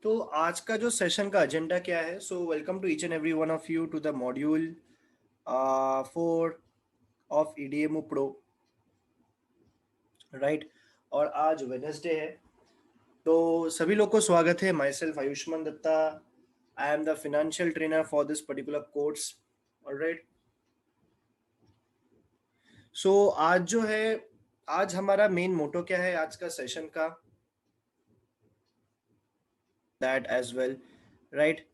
तो आज का जो सेशन का एजेंडा क्या है? So welcome to each and every one of you to the module 4 of EDMO pro, right. और आज वेडनेसडे है, तो सभी लोग को स्वागत है। Myself Ayushman Dutta, I am the financial trainer for this particular course, alright. So आज जो है, आज हमारा मेन मोटो क्या है आज का सेशन का, दैट एज वेल, राइट।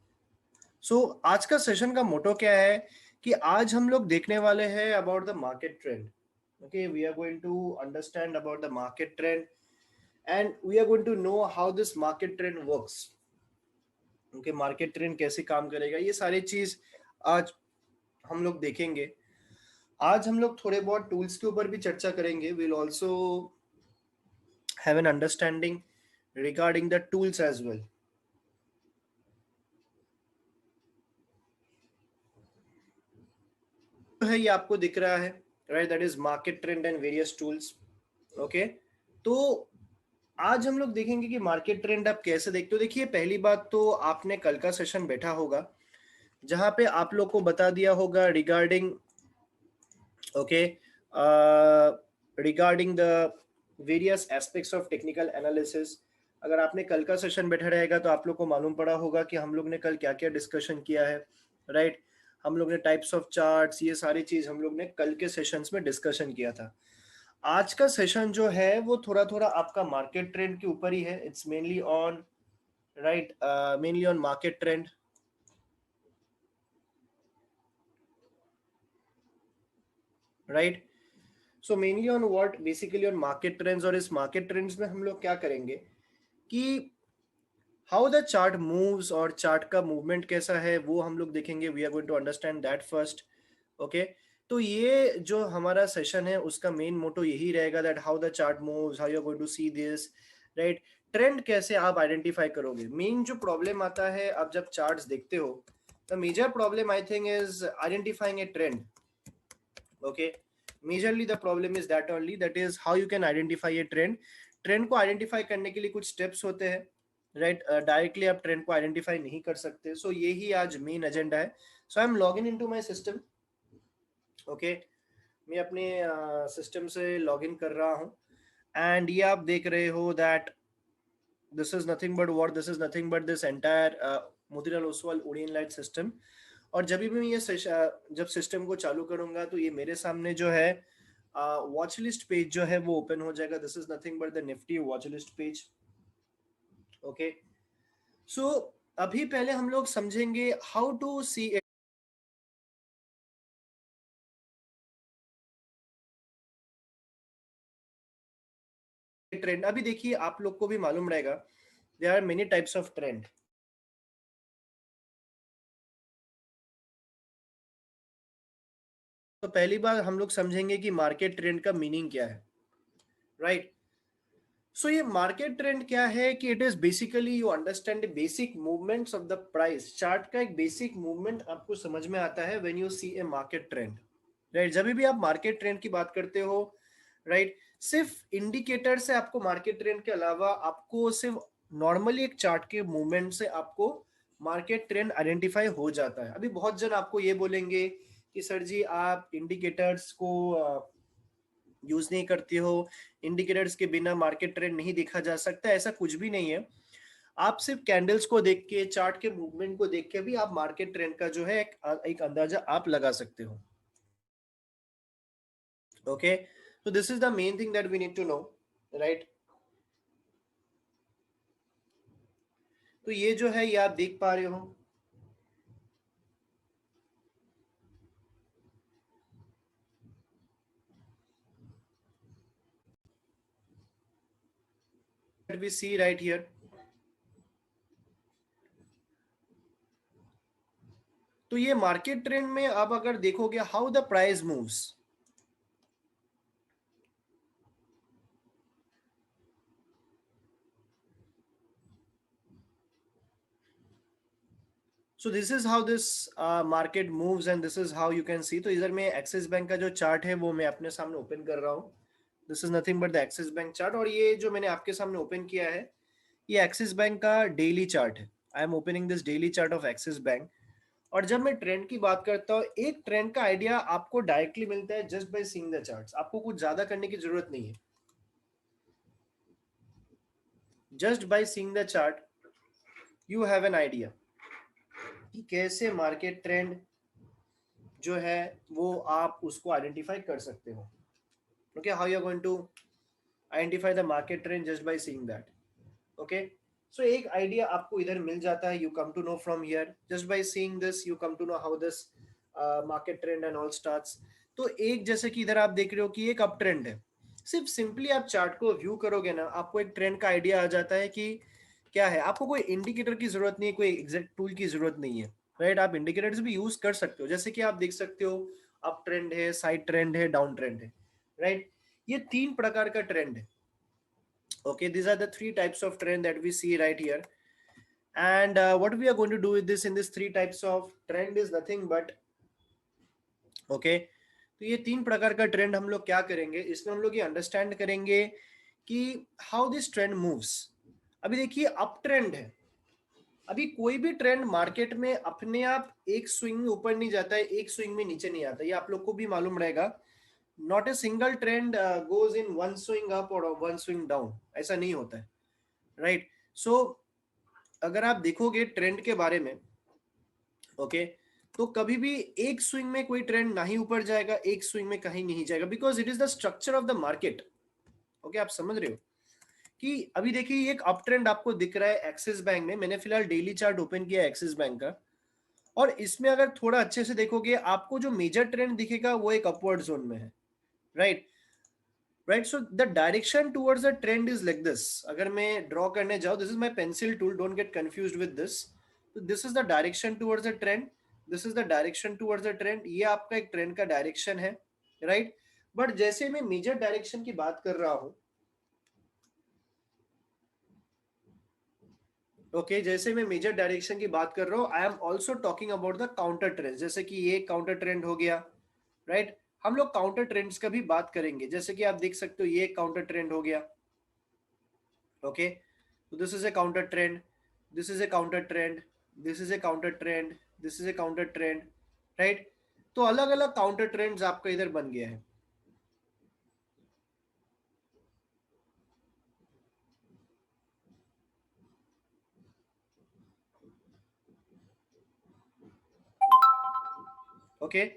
सो आज का सेशन का मोटो क्या है कि आज हम लोग देखने वाले हैं about the market trend. Okay, we are going to understand about the market trend and we are going to know how this market trend works. Okay, market trend कैसे काम करेगा, ये सारी चीज आज हम लोग देखेंगे। आज हम लोग थोड़े बहुत टूल्स के ऊपर भी चर्चा करेंगे। Will also have an understanding regarding the tools as well. है ये आपको दिख रहा है, right, that is market trend and various tools. Okay, तो आज हम लोग देखेंगे कि मार्केट ट्रेंड आप कैसे देखते हो। देखिए, पहली बात तो आपने कल का सेशन बैठा होगा जहां पे आप लोग को बता दिया होगा regarding, okay, regarding the various aspects of technical analysis. अगर आपने कल का सेशन बैठा रहेगा तो आप लोग को मालूम पड़ा होगा कि हम लोग ने कल क्या क्या डिस्कशन किया है, राइट। हम लोग ने टाइप्स ऑफ चार्ट्स, ये सारी चीज हम लोग ने कल के सेशंस में डिस्कशन किया था। आज का सेशन जो है वो थोड़ा थोड़ा आपका मार्केट ट्रेंड के ऊपर ही है। It's mainly on, right, mainly on market trend, right. So mainly on what, basically on market trends. और इस मार्केट ट्रेंड्स में हम लोग क्या करेंगे कि हाउ द चार्ट मूव्स और चार्ट का मूवमेंट कैसा है वो हम लोग देखेंगे। We are going to understand that first. Okay, तो ये जो हमारा सेशन है उसका मेन मोटो यही रहेगा, that how the chart moves, how you are going to see this, right. Trend कैसे आप आइडेंटिफाई करोगे। मेन जो प्रॉब्लम आता है आप जब चार्ट्स देखते हो, the major problem I think is identifying a trend. Okay, majorly the problem is that only, that is how you can identify a trend. Trend को आइडेंटिफाई करने के लिए कुछ स्टेप्स होते हैं, राइट। डायरेक्टली आप ट्रेंड को आइडेंटिफाई नहीं कर सकते। सो यही आज मेन एजेंडा है। So I am log in into my system. Okay, मैं अपने सिस्टम से लॉग इन कर रहा हूँ एंड ये आप देख रहे हो that this is nothing but what, this is nothing but this entire Motilal Oswal ओडियन लाइट सिस्टम। और जब भी मैं ये जब सिस्टम को चालू करूंगा तो ये मेरे सामने जो है वॉच लिस्ट पेज जो है वो ओपन हो जाएगा। This is nothing but the Nifty watch list page. Okay, so अभी पहले हम लोग समझेंगे हाउ टू सी ट्रेंड। अभी देखिए, आप लोग को भी मालूम रहेगा there are many types of trend. तो पहली बार हम लोग समझेंगे कि मार्केट ट्रेंड का मीनिंग क्या है, राइट। सो ये मार्केट ट्रेंड क्या है कि it is basically you understand basic movements of the price. Chart का एक बेसिक मूवमेंट आपको समझ में आता है when you see a market trend, right. जब भी आप मार्केट ट्रेंड की बात करते हो, राइट, सिर्फ इंडिकेटर से आपको मार्केट ट्रेंड के अलावा आपको सिर्फ नॉर्मली एक चार्ट के मूवमेंट से आपको मार्केट ट्रेंड आइडेंटिफाई हो जाता है। अभी बहुत जन आपको ये बोलेंगे कि सर जी आप इंडिकेटर्स को यूज नहीं करते हो, इंडिकेटर्स के बिना मार्केट ट्रेंड नहीं देखा जा सकता। ऐसा कुछ भी नहीं है। आप सिर्फ कैंडल्स को देख के, चार्ट के मूवमेंट को देख के भी आप मार्केट ट्रेंड का जो है एक अंदाजा आप लगा सकते हो। Okay, so this is the main thing that we need to know, right। तो ये जो है ये आप देख पा रहे हो, that we see right here। तो ये मार्केट ट्रेंड में आप अगर देखोगे how the price moves, so this is how this market moves and this is how you can सी। तो इधर में एक्सिस बैंक का जो चार्ट है वो मैं अपने सामने ओपन कर रहा हूँ। This is nothing but the axis bank chart. और ये जो मैंने आपके सामने ओपन किया है ये एक्सिस बैंक का डेली चार्ट है। I am opening this daily chart of axis bank. और जब मैं ट्रेंड की बात करता हूँ, एक ट्रेंड का आइडिया आपको डायरेक्टली मिलता है just by seeing the charts. आपको कुछ ज्यादा करने की जरूरत नहीं है। Just by seeing the chart you have an idea कि कैसे मार्केट ट्रेंड जो है वो आप उसको आइडेंटिफाई कर सकते हो। Okay, how you are going to identify the market trend just by seeing that. Okay, so एक आइडिया आपको इधर मिल जाता है। You come to know from here just by seeing this, you come to know how this market trend and all starts. तो एक जैसे कि इधर आप देख रहे हो कि एक अप ट्रेंड है। सिर्फ सिंपली आप चार्ट को व्यू करोगे ना, आपको एक ट्रेंड का आइडिया आ जाता है कि क्या है। आपको कोई इंडिकेटर की जरूरत नहीं है, कोई एग्जैक्ट टूल की जरूरत नहीं है, राइट। आप इंडिकेटर्स भी यूज कर सकते हो, जैसे कि आप देख सकते हो अप ट्रेंड है, साइड ट्रेंड है, डाउन ट्रेंड है, राइट। ये तीन प्रकार का ट्रेंड है। Okay, these are the three types of trend that we see right here. And what we are going to do with this in this three types of trend is nothing but okay, तो ये तीन प्रकार का trend हम लोग क्या करेंगे, इसमें हम लोग ये अंडरस्टैंड करेंगे कि हाउ दिस ट्रेंड मूव्स। अभी देखिए अप ट्रेंड है। अभी कोई भी ट्रेंड मार्केट में अपने आप एक स्विंग में ऊपर नहीं जाता है, एक स्विंग में नीचे नहीं आता, ये आप लोग को भी मालूम रहेगा। Not a single trend goes in one swing up और वन स्विंग डाउन, ऐसा नहीं होता है, राइट। सो अगर आप देखोगे ट्रेंड के बारे में, ओके, तो कभी भी एक स्विंग में कोई ट्रेंड ना ही ऊपर जाएगा, एक स्विंग में कहीं नहीं जाएगा, because it is the structure of the market. Okay, आप समझ रहे हो कि अभी देखिए एक अप ट्रेंड आपको दिख रहा है एक्सिस बैंक में। मैंने फिलहाल डेली चार्ट ओपन किया एक्सिस बैंक का, और इसमें अगर थोड़ा अच्छे से देखोगे आपको जो मेजर ट्रेंड दिखेगा वो एक अपवर्ड जोन में है, right. Right, so the direction towards the trend is like this. अगर मैं ड्रॉ करने जाऊं, this is my pencil tool, don't get confused with this. तो this is the direction towards the trend, this is the direction towards the trend. ये आपका एक trend का direction है, राइट। बट जैसे मैं मेजर डायरेक्शन की बात कर रहा हूं, ओके, जैसे मैं मेजर डायरेक्शन की बात कर रहा हूं, I am also talking about the counter trend. जैसे कि ये काउंटर ट्रेंड हो गया, राइट। हम लोग काउंटर ट्रेंड्स का भी बात करेंगे, जैसे कि आप देख सकते हो ये काउंटर ट्रेंड हो गया। Okay, so this is a counter trend, this is a counter trend, this is a counter trend, this is a counter trend, right। तो अलग अलग काउंटर ट्रेंड्स आपका इधर बन गया है। ओके,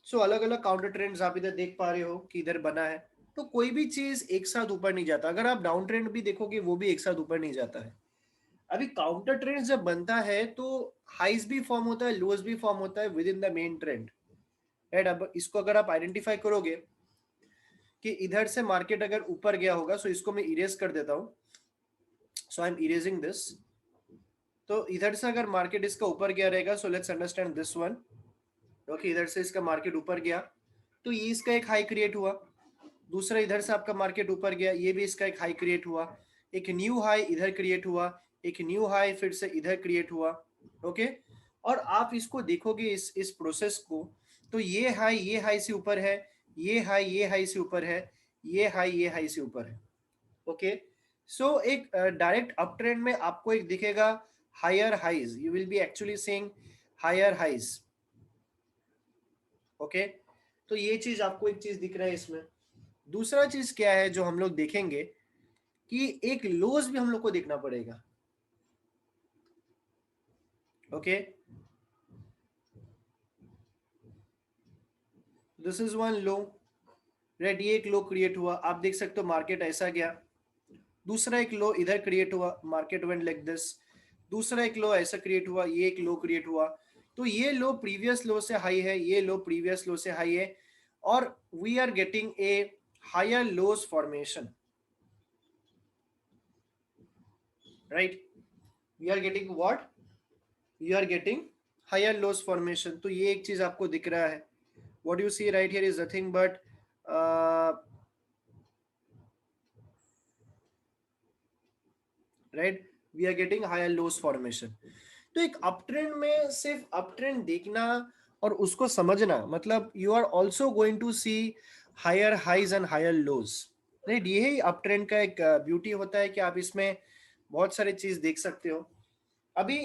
सो अलग अलग काउंटर ट्रेंड्स आप इधर देख पा रहे हो कि इधर बना है। तो कोई भी चीज एक साथ ऊपर नहीं जाता। अगर आप डाउन ट्रेंड भी देखोगे वो भी एक साथ ऊपर नहीं जाता है। अभी काउंटर ट्रेंड जब बनता है तो हाइज भी फॉर्म होता है, लोज भी फॉर्म होता है with in the main trend, right. अब इसको अगर आप आइडेंटिफाई करोगे कि इधर से मार्केट अगर ऊपर गया होगा, सो इसको मैं इरेज कर देता हूं। सो आई एम इरेजिंग दिस। तो इधर से अगर मार्केट इसका ऊपर गया रहेगा, सो let's understand this one. Okay, इधर से इसका मार्केट ऊपर गया तो ये इसका एक हाई क्रिएट हुआ। दूसरा इधर से आपका मार्केट ऊपर गया, ये भी इसका एक हाई क्रिएट हुआ। एक न्यू हाई इधर क्रिएट हुआ, एक न्यू हाई फिर से इधर क्रिएट हुआ। ओके, और आप इसको देखोगे इस प्रोसेस को, तो ये हाई से ऊपर है, ये हाई से ऊपर है, ये हाई से ऊपर है। ओके, सो एक डायरेक्ट अप ट्रेंड में आपको एक दिखेगा higher highs, you will be actually seeing higher highs. Okay, तो ये चीज आपको एक चीज दिख रहा है इसमें। दूसरा चीज क्या है जो हम लोग देखेंगे कि एक लोज भी हम लोग को देखना पड़ेगा। Okay, this is one low, right. ये एक लो क्रिएट हुआ, आप देख सकते हो मार्केट ऐसा गया। दूसरा एक लो इधर क्रिएट हुआ, मार्केट वेंट लाइक दिस। दूसरा एक लो ऐसा क्रिएट हुआ, ये एक लो क्रिएट हुआ। तो ये लो प्रीवियस लो से हाई है, ये लो प्रीवियस लो से हाई है, और we are getting a higher lows formation, right. We are getting what, we are getting higher lows formation. तो ये एक चीज आपको दिख रहा है। What you see right here is nothing but right, we are getting higher lows formation. तो एक अप ट्रेंड में सिर्फ अप ट्रेंड देखना और उसको समझना, मतलब you are also going to see higher highs and higher lows, right. ये ही अप ट्रेंड का एक ब्यूटी होता है कि आप इसमें बहुत सारी चीज देख सकते हो। अभी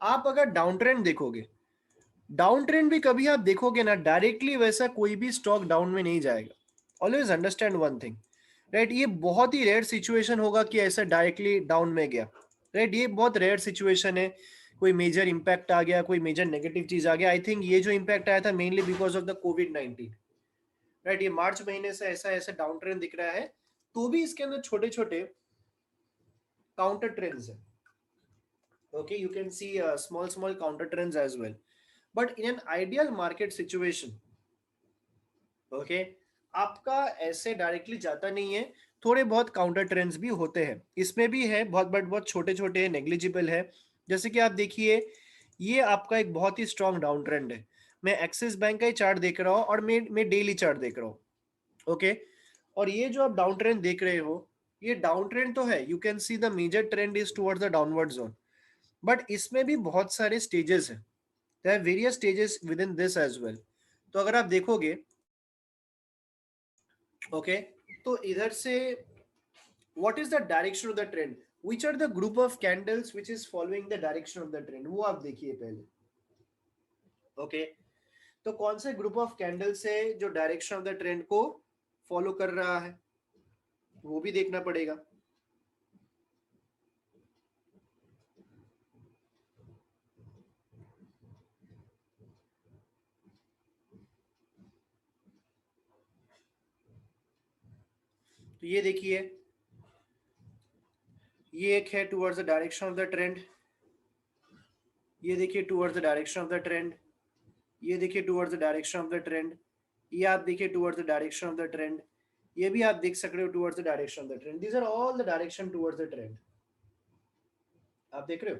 आप अगर डाउन ट्रेंड देखोगे, डाउन ट्रेंड भी कभी आप देखोगे ना, डायरेक्टली वैसा कोई भी स्टॉक डाउन में नहीं जाएगा। Always understand one thing, right? ये बहुत ही रेयर सिचुएशन होगा कि ऐसा डायरेक्टली डाउन में गया, राइट? ये बहुत रेयर सिचुएशन है। कोई मेजर इंपैक्ट आ गया, कोई मेजर नेगेटिव चीज आ गया। आई थिंक ये जो इंपैक्ट आया था mainly because of the covid, right? ये मार्च महीने से ऐसा ऐसा डाउन ट्रेंड दिख रहा है, तो भी इसके अंदर छोटे छोटे काउंटर ट्रेंड्स है। Okay, you can see small counter trends as well, but in an ideal market situation, okay, आपका ऐसे डायरेक्टली जाता नहीं है। थोड़े बहुत काउंटर ट्रेंड्स भी होते हैं, इसमें भी है, बहुत बट बहुत छोटे छोटे नेग्लिजिबल है। जैसे कि आप देखिए, ये आपका एक बहुत ही स्ट्रॉन्ग डाउन ट्रेंड है। मैं एक्सिस बैंक का ही चार्ट देख रहा हूँ और मैं डेली चार्ट देख रहा हूँ, ओके। और ये जो आप डाउन ट्रेंड देख रहे हो, ये डाउन ट्रेंड तो है, you can see the major trend is towards the downward zone, but इसमें भी बहुत सारे स्टेजेस हैं। There are various stages within this as well. तो अगर आप देखोगे, ओके, तो इधर से what is the direction of the trend, which are the group of candles which is following the direction of the trend, वो आप देखिए पहले, ओके। तो कौन से ग्रुप ऑफ कैंडल्स है जो डायरेक्शन ऑफ द ट्रेंड को फॉलो कर रहा है, वो भी देखना पड़ेगा। तो ये देखिए, ये एक है towards the direction of the trend, ये देखिए towards the direction of the trend, ये देखिए towards the direction of the trend, ये आप देखिए towards the direction of the trend, ये भी आप देख सकते हो towards the direction of the trend. These are all the direction towards the trend, आप देख रहे हो,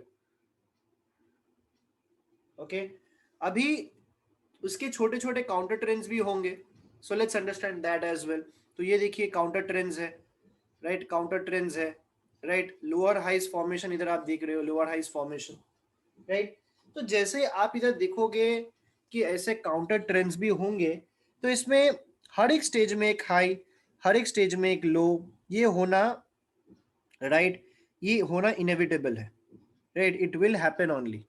ओके। अभी उसके छोटे छोटे काउंटर ट्रेंड्स भी होंगे, so let's understand that as well. तो ये देखिए काउंटर ट्रेंड्स है, राइट? काउंटर ट्रेंड्स है, राइट? लोअर हाइस फॉर्मेशन इधर आप देख रहे हो, लोअर हाइस फॉर्मेशन, राइट? तो जैसे आप इधर देखोगे कि ऐसे काउंटर ट्रेंड्स भी होंगे, तो इसमें हर एक स्टेज में एक हाई, हर एक स्टेज में एक लो, ये होना, राइट? ये होना इनएविटेबल है, right? It will happen only,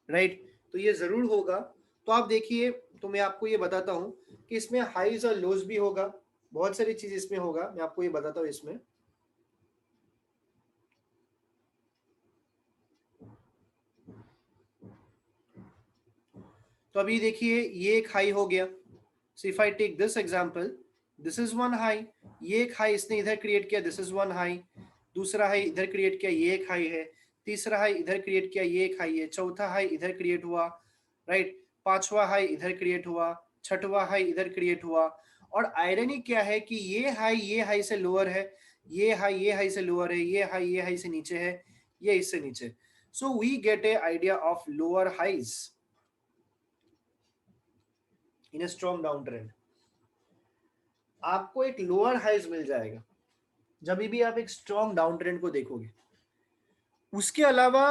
right? तो ये जरूर होगा। तो आप देखिए, तो मैं आपको ये बताता हूँ कि इसमें हाईज और लोज भी होगा, बहुत सारी चीज इसमें होगा, मैं आपको ये बताता हूँ इसमें। तो अभी देखिए, ये एक हाई हो गया। So if I take this example, this is one high, ये एक हाई इसने इधर क्रिएट किया, दिस इज वन हाई। दूसरा हाई इधर क्रिएट किया, ये एक हाई है। तीसरा हाई इधर क्रिएट किया, ये एक हाई है। चौथा हाई इधर क्रिएट हुआ, राइट? पांचवा हाई इधर क्रिएट हुआ, छठवा हाई इधर क्रिएट हुआ। और आयरनी क्या है कि ये हाई से लोअर है, ये हाई से लोअर है, ये हाई से नीचे है, ये इससे नीचे। So we get a idea of lower highs in a strong down trend. आपको एक लोअर हाइज मिल जाएगा जब भी आप एक स्ट्रॉन्ग डाउन ट्रेंड को देखोगे। उसके अलावा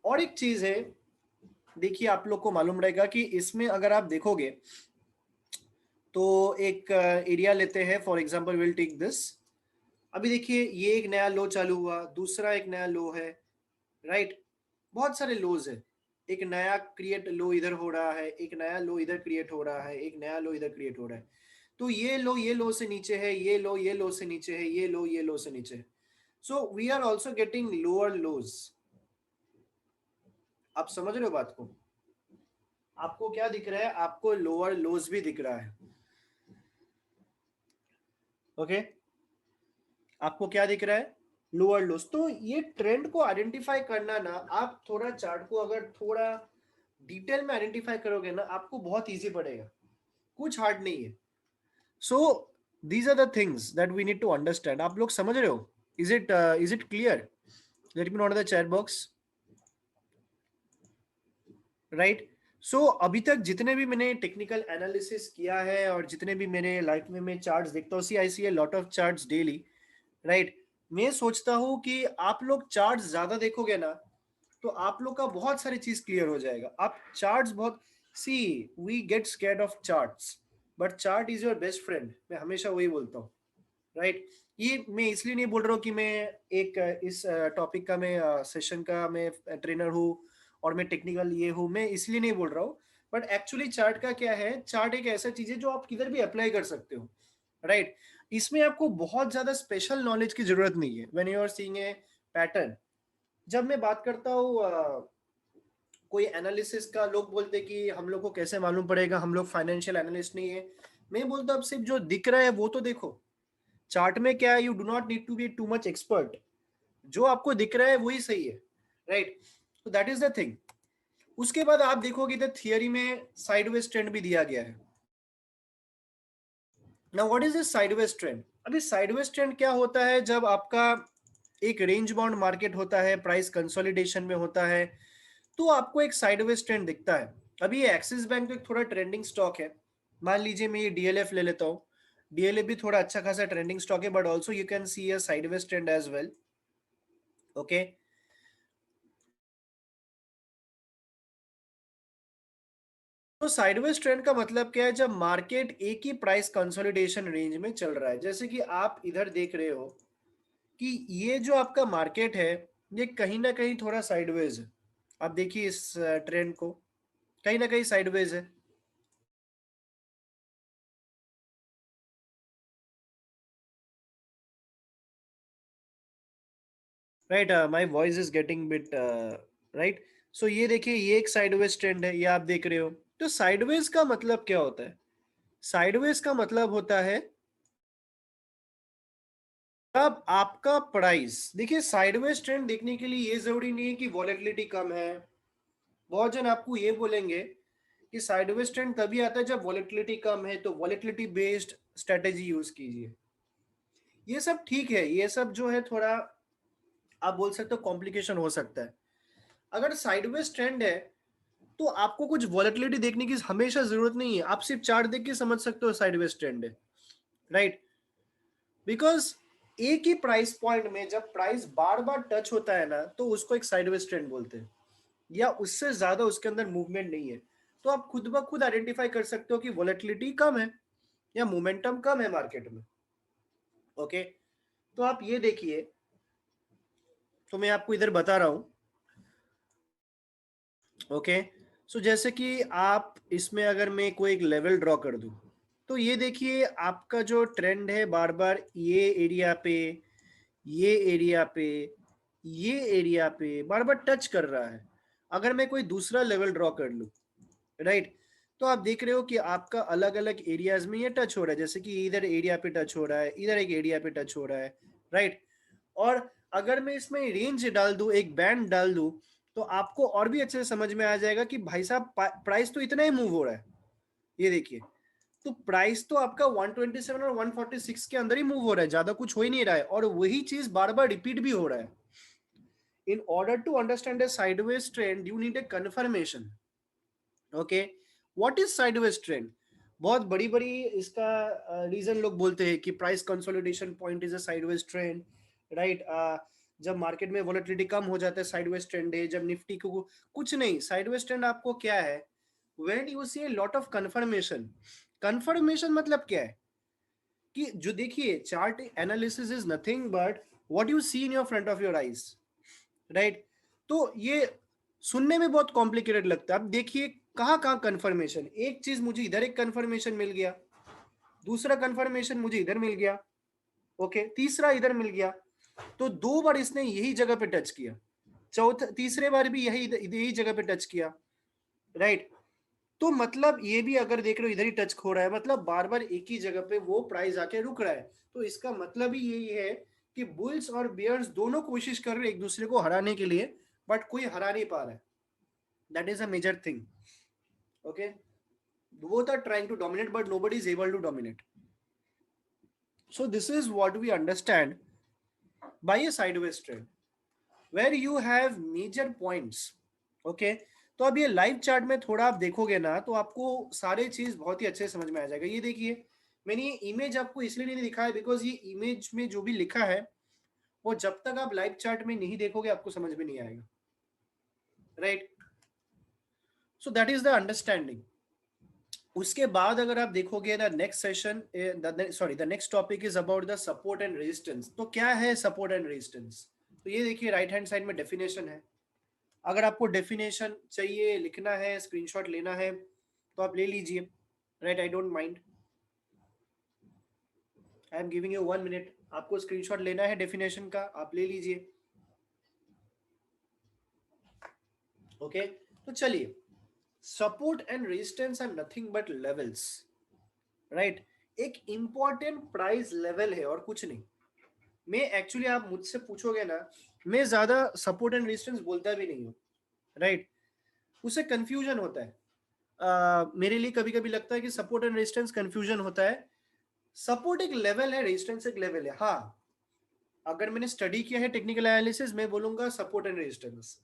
और एक चीज है, देखिए आप लोग को मालूम रहेगा कि इसमें अगर आप देखोगे तो एक एरिया लेते हैं, for example will take this. अभी देखिए, ये एक नया लो चालू हुआ, दूसरा एक नया लो है, राइट? बहुत सारे लोज है, एक नया क्रिएट लो इधर हो रहा है, एक नया लो इधर क्रिएट हो रहा है, एक नया लो इधर क्रिएट हो रहा है। तो ये लो से नीचे है, ये लो से नीचे है, ये लो से नीचे है। So we are also getting lower lows. आप समझ रहे हो बात को? आपको क्या दिख रहा है? आपको लोअर लोज भी दिख रहा है, ओके? आपको क्या दिख रहा है? लोअर लोज। तो ये ट्रेंड को आइडेंटिफाई करना ना, आप थोड़ा चार्ट को अगर थोड़ा डिटेल में आइडेंटिफाई करोगे ना, आपको बहुत इजी पड़ेगा, कुछ हार्ड नहीं है। So these are the things that we need to understand. आप लोग समझ रहे हो? Is it clear? Let me know in the chat box, right? So अभी तक जितने भी मैंने टेक्निकल एनालिसिस किया है और जितने भी मेरे लाइफ में मैं चार्ट्स देखता हूँ, see I see a lot of charts daily, right? मैं सोचता हूँ कि आप लोग चार्ट्स ज्यादा देखोगे ना, तो आप लोग का बहुत सारी चीज क्लियर हो जाएगा। आप चार्ट्स बहुत, see we get scared of charts, but chart is your best friend, मैं हमेशा वही बोलता हूँ, राइट। ये मैं इसलिए नहीं बोल रहा हूँ कि मैं एक इस टॉपिक का मैं सेशन का मैं ट्रेनर हूँ और मैं टेक्निकल ये हूँ, मैं इसलिए नहीं बोल रहा हूँ। बट एक्चुअली चार्ट का क्या है, चार्ट एक ऐसा चीज है जो आप किधर भी अप्लाई कर सकते हो, राइट। इसमें आपको बहुत ज्यादा स्पेशल नॉलेज की जरूरत नहीं है when you are seeing a pattern. जब मैं बात करता हूँ कोई एनालिसिस का, लोग बोलते कि हम लोग को कैसे मालूम पड़ेगा, हम लोग फाइनेंशियल एनालिस्ट नहीं है। मैं बोलता हूँ अब सिर्फ जो दिख रहा है वो तो देखो। चार्ट में क्या है, you do not need to be too much expert, जो आपको दिख रहा है वही सही है, राइट। तो दैट इज द थिंग। उसके बाद आप देखोगे तो थियरी में साइडवेज ट्रेंड भी दिया गया है। Now what is this sideways trend? अभी साइडवेज ट्रेंड क्या होता है, जब आपका एक रेंज बाउंड मार्केट होता है, प्राइस कंसोलिडेशन में होता है, तो आपको एक साइडवेज ट्रेंड दिखता है। अभी ये एक्सिस बैंक तो एक थोड़ा ट्रेंडिंग स्टॉक है। मान लीजिए मैं ये डीएलएफ ले लेता हूँ। डीएलएफ भी थोड़ा अच्छा खासा ट्रेंडिंग स्टॉक है, but also you can see a sideways trend as well. Okay, तो साइडवेज ट्रेंड का मतलब क्या है, जब मार्केट एक ही प्राइस कंसोलिडेशन रेंज में चल रहा है। जैसे कि आप इधर देख रहे हो कि ये जो आपका मार्केट है, ये कहीं ना कहीं थोड़ा साइडवेज है। आप देखिए इस ट्रेंड को, कहीं ना कहीं साइडवेज है, right. My voice is getting bit, right. So ये देखिए, ये एक साइडवेज ट्रेंड है, ये आप देख रहे हो। तो साइडवेज का मतलब क्या होता है? साइडवेज का मतलब होता है अब आपका प्राइस, देखिए साइडवेज ट्रेंड देखने के लिए ये जरूरी नहीं है कि वॉलेटिलिटी कम है। बहुत जन आपको ये बोलेंगे कि साइडवेज ट्रेंड तभी आता है जब वॉलेटिलिटी कम है, तो वॉलेटिलिटी बेस्ड स्ट्रेटेजी यूज कीजिए। ये सब ठीक है, ये सब जो है थोड़ा आप बोल सकते हो कॉम्प्लिकेशन हो सकता है। अगर साइडवेज ट्रेंड है तो आपको कुछ वॉलेटिलिटी देखने की हमेशा जरूरत नहीं है, आप सिर्फ चार्ट देख के समझ सकते हो साइडवेज ट्रेंड है, राइट। बिकॉज एक ही प्राइस पॉइंट में जब प्राइस बार बार टच होता है ना, तो उसको एक साइडवेज ट्रेंड बोलते हैं, या उससे ज्यादा उसके अंदर मूवमेंट नहीं है। तो आप खुद ब खुद आइडेंटिफाई कर सकते हो कि वॉलेटिलिटी कम है या मोमेंटम कम है मार्केट में। ओके, तो आप ये देखिए, तो मैं आपको इधर बता रहा हूं। ओके, सो जैसे कि आप इसमें अगर मैं कोई एक लेवल ड्रॉ कर दूं, तो ये देखिए आपका जो ट्रेंड है बार बार ये एरिया पे, ये एरिया पे, ये एरिया पे बार बार टच कर रहा है। अगर मैं कोई दूसरा लेवल ड्रॉ कर लूं, राइट, तो आप देख रहे हो कि आपका अलग अलग एरियाज में ये टच हो रहा है। जैसे कि इधर एरिया पे टच हो रहा है, इधर एक एरिया पे टच हो रहा है, राइट। और अगर मैं इसमें रेंज डाल दूं, एक बैंड डाल दूं, तो आपको और भी अच्छे से समझ में आ जाएगा कि भाई साहब प्राइस तो इतना ही मूव हो रहा है। ये देखिए, तो प्राइस तो आपका 127 और 146 के अंदर ही मूव हो रहा है, ज्यादा कुछ हो ही नहीं रहा है, और वही चीज बार बार रिपीट भी हो रहा है। In order to understand a sideways trend you need a confirmation. Okay, what is sideways trend? बहुत बड़ी बड़ी इसका रीजन लोग बोलते हैं कि price consolidation point is a sideways trend, right. जब मार्केट में वॉलेटिलिटी कम हो जाता है साइडवेज ट्रेंड है, जब निफ्टी को कुछ नहीं। साइडवेज ट्रेंड आपको क्या है, when you see a lot of confirmation. Confirmation मतलब क्या है कि जो देखिए chart analysis is nothing but what you see in your front of your eyes, right. तो ये सुनने में बहुत कॉम्प्लिकेटेड लगता है। अब देखिए कहाँ कहाँ कंफर्मेशन, एक चीज मुझे इधर एक कंफर्मेशन मिल गया, दूसरा कंफर्मेशन मुझे इधर मिल गया, ओके, तीसरा इधर मिल गया। तो दो बार इसने यही जगह पे टच किया, चौथा तीसरे बार भी यही यही जगह पे टच किया, राइट। तो मतलब ये भी अगर देख रहे हो इधर ही टच हो रहा है, मतलब बार बार एक ही जगह पे वो प्राइस आके रुक रहा है। तो इसका मतलब ही यही है कि बुल्स और बियर्स दोनों कोशिश कर रहे हैं एक दूसरे को हराने के लिए, बट कोई हरा नहीं पा रहा है। That is a major thing. Okay, both are trying to dominate but nobody is able to dominate. So this is what we understand by a sideways trend where you have major points. Okay, तो अब ये live chart में थोड़ा आप देखोगे ना, तो आपको सारे चीज बहुत ही अच्छे से समझ में आ जाएगा। ये देखिए, मैंने ये इमेज आपको इसलिए नहीं दिखाया बिकॉज ये इमेज में जो भी लिखा है वो जब तक आप लाइव चार्ट में नहीं देखोगे आपको समझ में नहीं आएगा, right. So that is the understanding. उसके बाद अगर आप देखोगे the next session, the next topic is about the support and resistance. तो क्या है सपोर्ट एंड रेजिस्टेंस? तो ये देखिए राइट हैंड साइड में डेफिनेशन है। अगर आपको डेफिनेशन चाहिए, लिखना है, स्क्रीनशॉट लेना है तो आप ले लीजिए, right, I don't mind. I am giving you 1 minute, आपको स्क्रीनशॉट लेना है डेफिनेशन का, आप ले लीजिए। ओके, तो चलिए, support and resistance R nothing but levels, right. एक इंपॉर्टेंट प्राइस लेवल है और कुछ नहीं। मैं एक्चुअली, आप मुझसे पूछोगे ना, मैं ज्यादा सपोर्ट एंड रेजिस्टेंस बोलता भी नहीं हूँ, राइट। उससे कंफ्यूजन होता है। मेरे लिए कभी कभी लगता है कि सपोर्ट एंड रेजिस्टेंस कंफ्यूजन होता है। सपोर्ट एक लेवल है, रेजिस्टेंस एक लेवल है। हाँ, अगर मैंने स्टडी किया है टेक्निकल एनालिसिस, मैं बोलूंगा सपोर्ट एंड रेजिस्टेंस।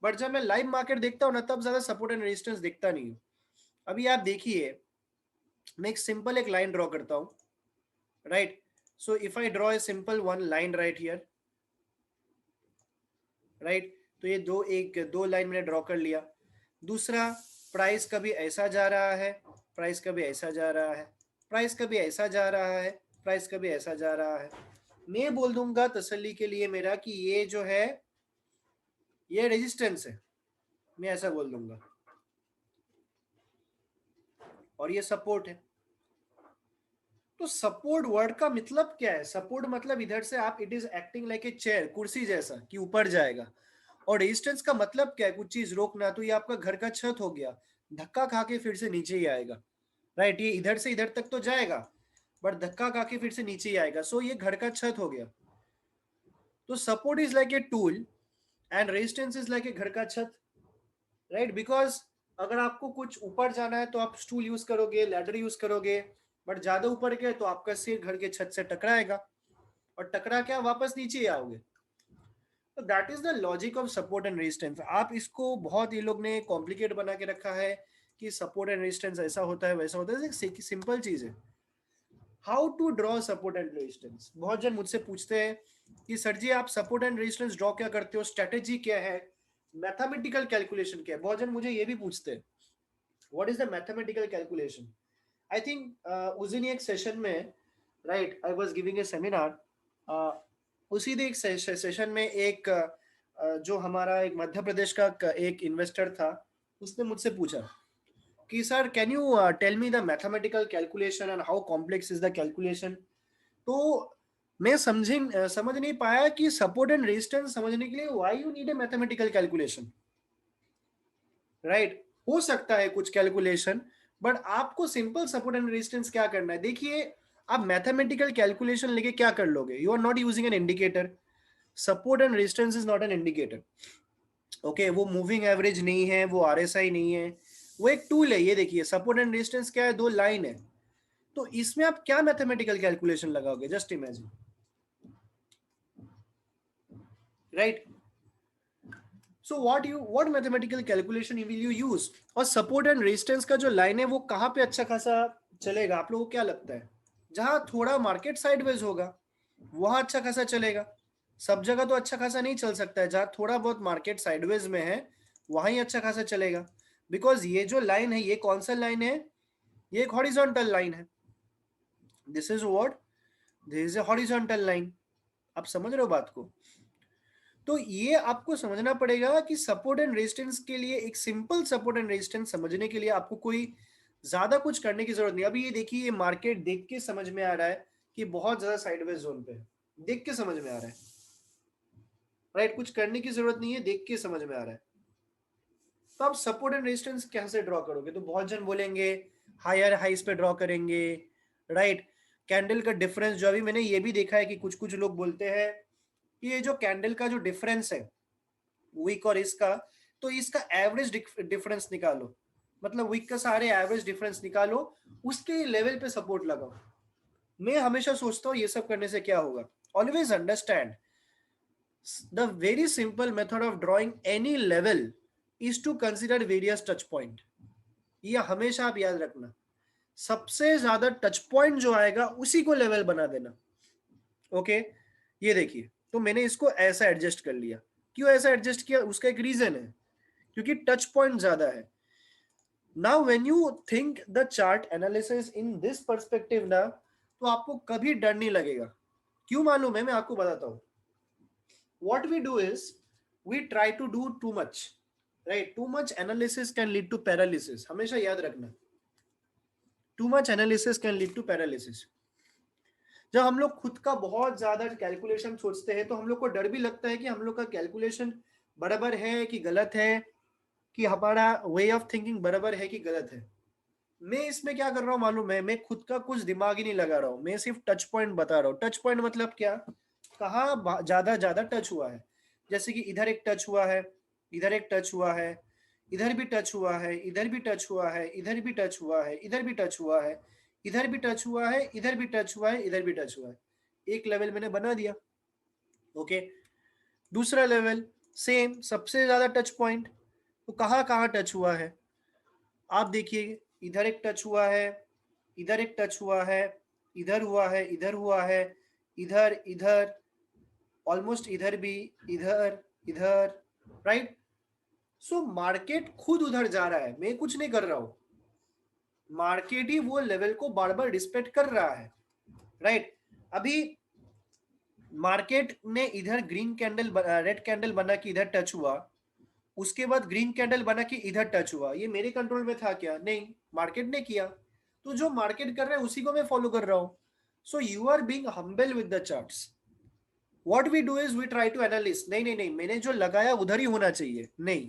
बट जब मैं लाइव मार्केट देखता हूँ ना, तब ज्यादा सपोर्ट एंड रेजिस्टेंस देखता नहीं हूँ। अभी आप देखिए, मैं एक सिंपल एक लाइन ड्रॉ करता हूँ, right. So if I draw a simple one line right here, right. तो ये दो लाइन मैंने ड्रॉ कर लिया। दूसरा, प्राइस कभी ऐसा जा रहा है, प्राइस कभी ऐसा जा रहा है, प्राइस कभी ऐसा जा रहा है, प्राइस कभी ऐसा जा रहा है। मैं बोल दूंगा तसल्ली के लिए मेरा कि ये जो है ये रेजिस्टेंस है, मैं ऐसा बोल दूंगा, और ये सपोर्ट है। तो सपोर्ट वर्ड का मतलब क्या है? सपोर्ट मतलब इधर से आप, it is acting like a chair, कुर्सी जैसा कि ऊपर जाएगा। और रेजिस्टेंस का मतलब क्या है? कुछ चीज रोकना। तो ये आपका घर का छत हो गया, धक्का खा के फिर से नीचे ही आएगा, राइट। ये इधर से इधर तक तो जाएगा, बट धक्का खा के फिर से नीचे ही आएगा। सो ये घर का छत हो गया। तो support is like a tool and resistance is like a घर का छत, राइट। बिकॉज अगर आपको कुछ ऊपर जाना है तो आप स्टूल यूज करोगे, लैडर यूज करोगे, बट ज्यादा ऊपर गए तो आपका सिर घर के छत से टकराएगा, और टकरा क्या, वापस नीचे ही आओगे। तो that is the logic of support and resistance. आप इसको बहुत, ये लोग ने कॉम्प्लिकेट बना के रखा है कि सपोर्ट एंड रेजिस्टेंस ऐसा होता है वैसा होता है। एक सिंपल चीज है, how to draw support and resistance. बहुत जन मुझसे पूछते हैं कि सर जी आप सपोर्ट एंड रेजिस्टेंस ड्रॉ क्या करते हो, स्ट्रेटेजी क्या है, मैथमेटिकल कैलकुलेशन क्या है। बहुत जन मुझे ये भी पूछते हैं what is the mathematical calculation. I think उस दिन एक सेशन में, right, I was giving a seminar, उसी दिन एक सेशन में एक जो हमारा एक मध्य प्रदेश का एक इन्वेस्टर था, उसने मुझसे पूछा कि sir can you tell me the mathematical calculation and how complex is the calculation. तो मैं समझ नहीं पाया कि सपोर्ट एंड रेजिस्टेंस समझने के लिए why you need A mathematical calculation, right. हो सकता है कुछ कैलकुलेशन, बट आपको सिंपल सपोर्ट एंड रेजिस्टेंस क्या करना है? देखिए, आप मैथमेटिकल कैलकुलेशन लेके क्या कर लोगे? You are not using an indicator. Support and resistance is not an indicator, okay. वो मूविंग एवरेज नहीं है, वो आरएसआई नहीं है, वो एक टूल है। ये देखिए, सपोर्ट एंड रेजिस्टेंस क्या है, दो लाइन है। तो इसमें आप क्या मैथमेटिकल कैलकुलेशन लगाओगे? Just imagine, right. So what mathematical calculation will you use? और सपोर्ट एंड रेजिस्टेंस का जो लाइन है वो कहाँ पे अच्छा खासा चलेगा? आप लोगों को क्या लगता है? जहां थोड़ा मार्केट साइडवेज होगा वहां अच्छा खासा चलेगा। सब जगह तो अच्छा खासा नहीं चल सकता है। जहां थोड़ा बहुत मार्केट साइडवेज में है वहां ही अच्छा खासा चलेगा। बिकॉज ये जो लाइन है, ये कौन सा लाइन है? ये एक हॉरिजॉन्टल लाइन है। This is what, this is A horizontal line. आप समझ रहे हो बात को? तो ये आपको समझना पड़ेगा कि सपोर्ट एंड रेजिस्टेंस के लिए, एक सिंपल सपोर्ट एंड रेजिस्टेंस समझने के लिए आपको कोई ज्यादा कुछ करने की जरूरत नहीं। अभी ये देखिए, ये मार्केट देख के समझ में आ रहा है कि बहुत ज्यादा साइडवेज जोन पे है, देख के समझ में आ रहा है, राइट। कुछ करने की जरूरत नहीं है, देख के समझ में आ रहा है। तो आप सपोर्ट एंड रेजिस्टेंस कैसे ड्रॉ करोगे? तो बहुत जन बोलेंगे हायर हाइस पे ड्रॉ करेंगे, राइट। कैंडल का डिफरेंस, जो अभी मैंने ये भी देखा है कि कुछ कुछ लोग बोलते हैं कि ये जो कैंडल का जो डिफरेंस है वीक और इसका, तो इसका एवरेज डिफरेंस निकालो। मतलब वीक का सारे एवरेज डिफरेंस निकालो, उसके लेवल पे सपोर्ट लगाओ। मैं हमेशा सोचता हूँ ये सब करने से क्या होगा। Always understand the very simple method of drawing any level is to consider various touch point. ये हमेशा आप याद रखना, सबसे ज्यादा टच पॉइंट जो आएगा उसी को लेवल बना देना, ओके। ये देखिए, तो मैंने इसको ऐसा एडजस्ट कर लिया। क्यों ऐसा एडजस्ट किया? उसका एक रीजन है, क्योंकि टच पॉइंट ज्यादा है। Now when you think the chart analysis in this perspective ना, तो आपको कभी डर नहीं लगेगा। क्यों मालूम है? मैं आपको बताता हूँ। What we do is we try to do too much, right? Too much analysis can lead to paralysis, हमेशा याद रखना। Too much analysis can lead to paralysis। जब हम लोग खुद का बहुत ज्यादा कैलकुलेशन सोचते हैं तो हम लोग को डर भी लगता है कि हम लोग का कैलकुलेशन बराबर है कि गलत है, कि हमारा वे ऑफ थिंकिंग बराबर है कि गलत है। मैं इसमें क्या कर रहा हूँ मालूम है? मैं खुद का कुछ दिमाग ही नहीं लगा रहा हूँ, मैं सिर्फ टच पॉइंट बता रहा हूँ। टच पॉइंट मतलब क्या? कहाँ ज्यादा ज्यादा टच हुआ है। जैसे कि इधर एक टच हुआ है, इधर एक टच हुआ है, इधर भी टच हुआ है, इधर भी टच हुआ है, इधर भी टच हुआ है, इधर भी टच हुआ है, इधर भी टच हुआ है, इधर भी टच हुआ है, इधर भी टच हुआ है। एक लेवल मैंने बना दिया। ओके, दूसरा लेवल सेम, सबसे ज्यादा टच पॉइंट तो कहाँ कहाँ टच हुआ है? आप देखिए, इधर एक टच हुआ है, इधर एक टच हुआ है, इधर हुआ है, इधर हुआ है, इधर इधर, ऑलमोस्ट इधर भी, इधर इधर, राइट? सो मार्केट खुद उधर जा रहा है, मैं कुछ नहीं कर रहा हूं। मार्केट ही वो लेवल को बार बार रिस्पेक्ट कर रहा है, राइट? अभी मार्केट ने इधर ग्रीन कैंडल, रेड कैंडल बना कि इधर टच हुआ, उसके बाद ग्रीन कैंडल बना कि इधर टच हुआ। ये मेरे कंट्रोल में था क्या? नहीं, मार्केट ने किया। तो जो मार्केट कर रहा है उसी को मैं फॉलो कर रहा हूं। So you are being humble with the charts. What we do is we try to analyse, नहीं नहीं नहीं, मैंने जो लगाया उधर ही होना चाहिए, नहीं,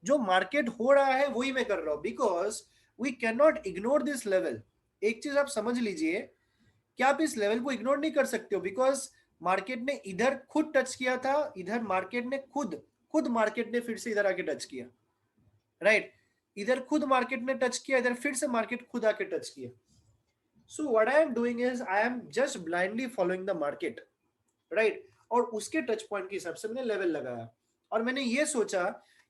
जो मार्केट हो रहा है वही मैं कर रहा हूं। Because we can not ignore this level. एक चीज आप समझ लीजिए कि आप इस लेवल को इग्नोर नहीं कर सकते हो। बिकॉज मार्केट ने इधर खुद टच किया था, इधर मार्केट ने खुद खुद मार्केट ने फिर से इधर आके टच किया, राइट? इधर खुद मार्केट ने टच किया, इधर फिर से मार्केट खुद आके टच किया। So what I am doing is I am just blindly following the market, right? और उसके टच पॉइंट के हिसाब से मैंने लेवल लगाया। और मैंने ये सोचा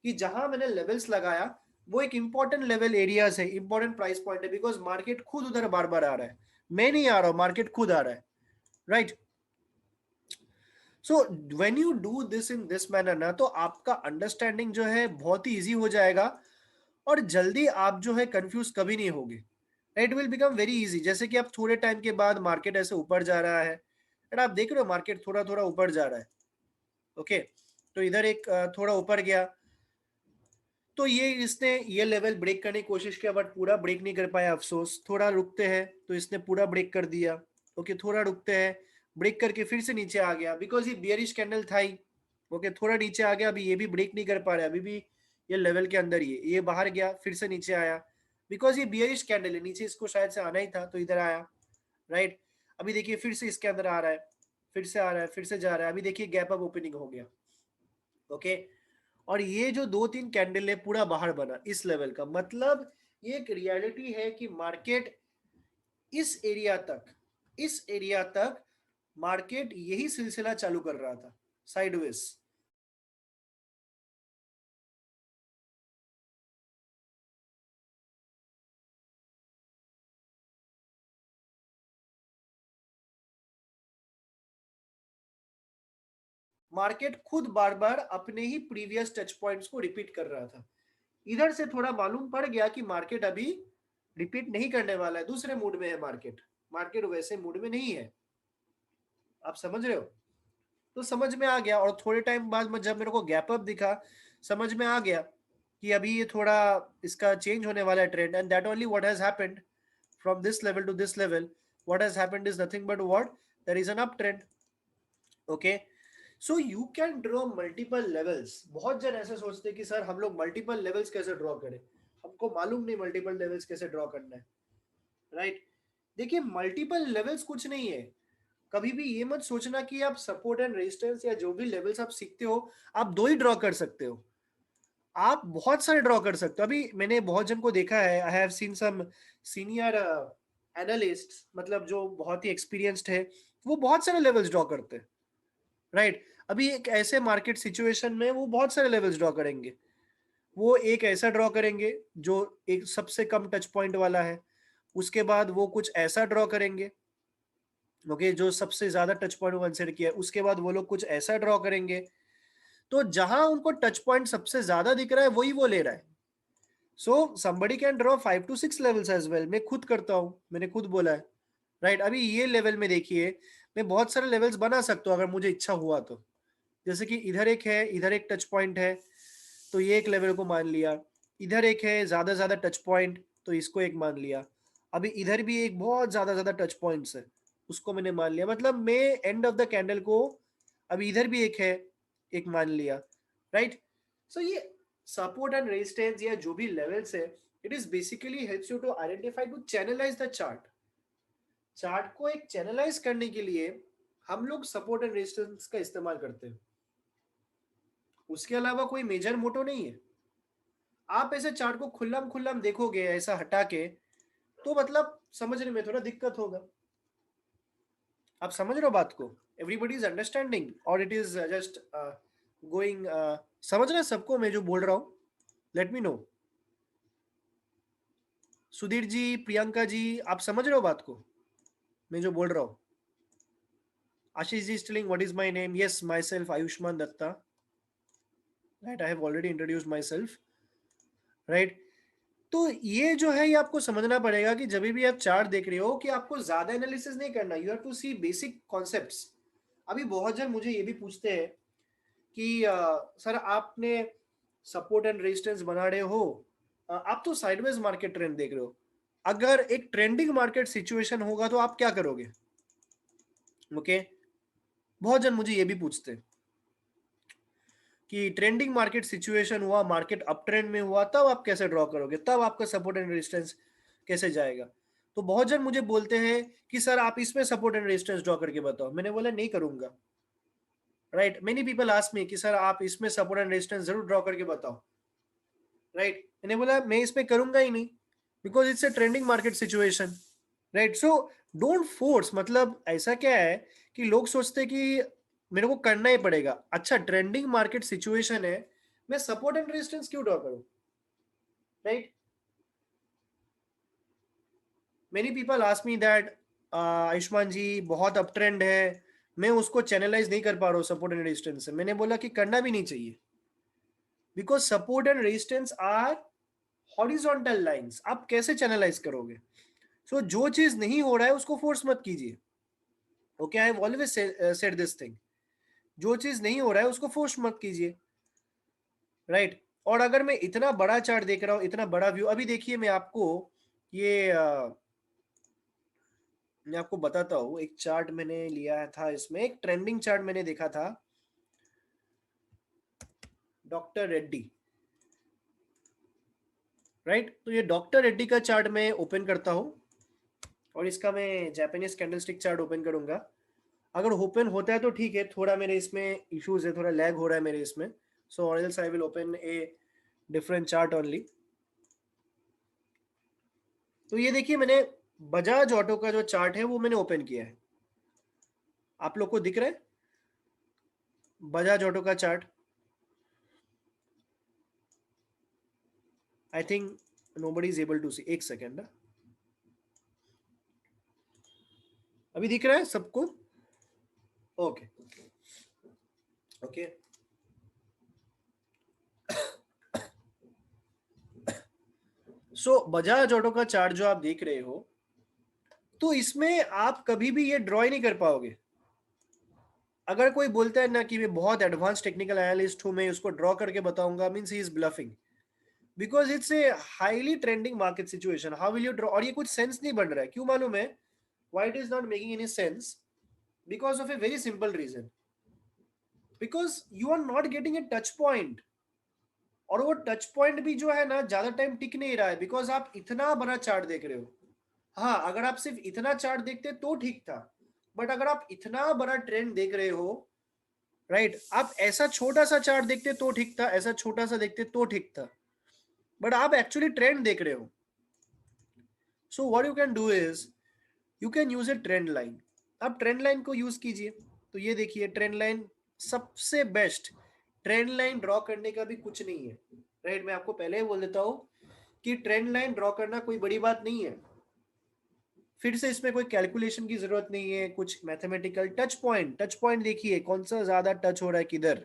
कि जहां मैंने लेवल्स लगाया वो एक इंपॉर्टेंट लेवल एरियाज है, इंपॉर्टेंट प्राइस पॉइंट है। बिकॉज मार्केट खुद उधर बार बार आ रहा है, मैं नहीं आ रहा हूं, मार्केट खुद आ रहा है, right? So when you do this in this manner ना, तो आपका अंडरस्टैंडिंग जो है बहुत ही इजी हो जाएगा और जल्दी आप जो है कंफ्यूज कभी नहीं होगे। It will become very easy. जैसे कि आप थोड़े टाइम के बाद मार्केट ऐसे ऊपर जा रहा है, एंड आप देख रहे हो मार्केट थोड़ा थोड़ा ऊपर जा रहा है। ओके, तो इधर एक थोड़ा ऊपर गया, तो ये इसने ये लेवल ब्रेक करने की कोशिश किया बट पूरा ब्रेक नहीं कर पाया, अफसोस। थोड़ा रुकते हैं तो इसने पूरा ब्रेक कर दिया। ओके, थोड़ा रुकते हैं, ब्रेक करके फिर से नीचे आ गया, बिकॉज ये बियरिश कैंडल था ही। ओके, थोड़ा नीचे आ गया, अभी ये भी ब्रेक नहीं कर पा रहा है, अभी भी ये लेवल के अंदर ही है। ये बाहर गया, फिर से नीचे आया, बिकॉज ये बियरिश कैंडल है, नीचे इसको शायद से आना ही था तो इधर आया, राइट? अभी देखिए फिर से इसके अंदर आ रहा है, फिर से आ रहा है, फिर से जा रहा है। अभी देखिए गैप अप ओपनिंग हो गया। ओके, और ये जो दो तीन कैंडल है पूरा बाहर बना इस लेवल का, मतलब ये एक रियलिटी है कि मार्केट इस एरिया तक, इस एरिया तक मार्केट यही सिलसिला चालू कर रहा था, साइडवेज। मार्केट खुद बार बार अपने ही प्रीवियस टच पॉइंट्स को रिपीट कर रहा था। इधर से थोड़ा मालूम पड़ गया कि मार्केट अभी रिपीट नहीं करने वाला है, दूसरे मूड में है मार्केट, मार्केट वैसे मूड में नहीं है। आप समझ रहे हो? तो समझ में आ गया, और थोड़े टाइम बाद में जब मेरे को गैप अप दिखा, समझ में आ गया कि अभी ये थोड़ा इसका चेंज होने वाला है trend. And that only what has happened from this level to this level. What has happened is nothing but what, there is an up trend. Okay, so you can draw multiple levels. बहुत जन ऐसे सोचते हैं कि sir हम लोग multiple levels कैसे draw करें, हमको मालूम नहीं मल्टीपल लेवल्स कैसे ड्रॉ करना है, राइट? देखिए, मल्टीपल लेवल्स कुछ नहीं है। कभी भी ये मत सोचना कि आप सपोर्ट एंड रेजिस्टेंस या जो भी लेवल्स आप सीखते हो आप दो ही ड्रॉ कर सकते हो। आप बहुत सारे ड्रॉ कर सकते हो। अभी मैंने बहुत जन को देखा है, I have seen some senior analyst, मतलब जो बहुत ही एक्सपीरियंस्ड है, वो बहुत सारे लेवल्स ड्रॉ करते हैं, राइट? अभी एक ऐसे मार्केट सिचुएशन में वो बहुत सारे लेवल्स ड्रॉ करेंगे। वो एक ऐसा ड्रॉ करेंगे जो एक सबसे कम टच पॉइंट वाला है, उसके बाद वो कुछ ऐसा ड्रॉ करेंगे, ओके, जो सबसे ज्यादा टच पॉइंट कंसिडर किया है, उसके बाद वो लोग कुछ ऐसा ड्रॉ करेंगे। तो जहां उनको टच पॉइंट सबसे ज्यादा दिख रहा है वही वो ले रहा है। So somebody can draw 5 to 6 levels as well. मैं खुद करता हूँ, मैंने खुद बोला है, राइट. अभी ये लेवल में देखिए, मैं बहुत सारे लेवल्स बना सकता हूँ अगर मुझे इच्छा हुआ तो. जैसे कि इधर एक है, इधर एक टच पॉइंट है, तो ये एक लेवल को मान लिया. इधर एक है ज्यादा टच पॉइंट, तो इसको एक मान लिया. अभी इधर भी एक बहुत ज्यादा टच पॉइंट्स है, उसको मैंने मान लिया. मतलब मैं एंड ऑफ द कैंडल को, अभी इधर भी एक है, एक मान लिया, राइट. सो ये सपोर्ट एंड रेजिस्टेंस या जो भी लेवल्स है, it is basically helps you to identify, to channelise the chart. Chart को एक चैनलाइज करने के लिए हम लोग सपोर्ट एंड रेजिस्टेंस का इस्तेमाल करते हैं. उसके अलावा कोई मेजर मोटो नहीं है. आप ऐसे चार्ट को खुल्लम खुल्लम देखोगे ऐसा हटा के, तो मतलब समझने में थोड़ा दिक्कत होगा. आप समझ रहे हो बात को? एवरीबडी इज अंडरस्टैंडिंग और इट इज जस्ट गोइंग? समझ रहे सबको मैं जो बोल रहा हूँ? Let me know. Sudhir ji, Priyanka ji, आप समझ रहे हो बात को मैं जो बोल रहा हूँ? आशीष जी स्टिलिंग what is my name. Yes, myself Ayushman Dutta, right. I have already introduce myself, right. तो ये जो है, ये आपको समझना पड़ेगा कि जब भी आप चार्ट देख रहे हो, कि आपको ज्यादा एनालिसिस नहीं करना. You have to see basic concepts. अभी बहुत जन मुझे ये भी पूछते हैं कि सर आपने सपोर्ट एंड रेजिस्टेंस बना रहे हो, आप तो साइडवेज मार्केट ट्रेंड देख रहे हो. अगर एक ट्रेंडिंग मार्केट सिचुएशन होगा तो आप क्या करोगे? ओके, बहुत जन मुझे ये भी पूछते हैं कि ट्रेंडिंग मार्केट सिचुएशन हुआ, मार्केट अप ट्रेंड में हुआ, तब आप कैसे ड्रॉ करोगे, तब आपका सपोर्ट एंड रेजिस्टेंस कैसे जाएगा? तो बहुत जन मुझे बोलते हैं कि सर आप इसमें सपोर्ट एंड रेजिस्टेंस ड्रॉ करके बताओ. मैंने बोला नहीं करूंगा, राइट. मेनी पीपल आस्क मी कि सर आप इसमें सपोर्ट एंड रेजिस्टेंस जरूर ड्रॉ करके बताओ, राइट. मैंने बोला मैं इसमें करूंगा ही नहीं, because it's a trending market situation, right. So don't force. मतलब ऐसा क्या है कि लोग सोचते हैं कि मेरे को करना ही पड़ेगा. अच्छा, ट्रेंडिंग मार्केट सिचुएशन है, मैं सपोर्ट एंड रेजिस्टेंस क्यों ड्रॉ करूं, right. Many people ask me that, Ayushman ji बहुत अप ट्रेंड है, मैं उसको चैनलाइज नहीं कर पा रहा हूँ सपोर्ट एंड रेजिस्टेंस से. मैंने बोला कि करना भी नहीं चाहिए, because support and resistance R horizontal lines. आप कैसे चैनलाइज करोगे? सो जो चीज नहीं हो रहा है उसको फोर्स मत कीजिए. Okay, I have always said this thing. जो चीज नहीं हो रहा है उसको फोर्स मत कीजिए, राइट. और अगर मैं इतना बड़ा चार्ट देख रहा हूँ, इतना बड़ा व्यू, अभी देखिए मैं आपको ये मैं आपको बताता हूँ. एक चार्ट मैंने लिया था, इसमें एक ट्रेंडिंग चार्ट मैंने देखा था, डॉक्टर रेड्डी, राइट. तो ये डॉक्टर रेड्डी का चार्ट मैं ओपन करता हूँ, और इसका मैं जापानीज कैंडलस्टिक चार्ट ओपन करूंगा. अगर ओपन होता है तो ठीक है, थोड़ा मेरे इसमें इश्यूज है, थोड़ा लैग हो रहा है मेरे इसमें. सो और else I will open A different chart only. तो ये देखिए, मैंने बजाज ऑटो का जो चार्ट है वो मैंने ओपन किया है. आप लोग को दिख रहा है बजाज ऑटो का chart? I think nobody is able to see. एक सेकेंड, अभी दिख रहा है सबको? Okay okay. So Bajaj Auto का चार्ट जो आप देख रहे हो, तो इसमें आप कभी भी ये ड्रॉ ही नहीं कर पाओगे. अगर कोई बोलता है ना कि मैं बहुत एडवांस टेक्निकल एनालिस्ट हूं, मैं उसको ड्रॉ करके बताऊंगा, means he is bluffing. Because it's a highly trending market situation. How will you draw? और ये कुछ सेंस नहीं बन रहा है. क्यों मालूम है? Why it is not making any sense? Because of a very simple reason. Because you are not getting a touch point. और वो टच पॉइंट भी जो है ना, ज्यादा टाइम टिक नहीं रहा है, बिकॉज आप इतना बड़ा चार्ट देख रहे हो. हाँ, अगर आप सिर्फ इतना चार्ट देखते तो ठीक था, बट अगर आप इतना बड़ा ट्रेंड देख रहे हो, राइट, आप ऐसा छोटा सा चार्ट देखते तो ठीक था, ऐसा छोटा सा देखते तो ठीक था, बट आप एक्चुअली ट्रेंड देख रहे हो. So what you can do is, you can use A trend line. आप ट्रेंड लाइन को यूज कीजिए. तो ये देखिए, ट्रेंड लाइन सबसे बेस्ट. ट्रेंड लाइन ड्रॉ करने का भी कुछ नहीं है, राइट. मैं आपको पहले ही बोल देता हूं कि ट्रेंड लाइन ड्रॉ करना कोई बड़ी बात नहीं है. फिर से इसमें कोई कैलकुलेशन की जरूरत नहीं है, कुछ मैथमेटिकल. टच पॉइंट देखिए कौन सा ज्यादा टच हो रहा है किधर,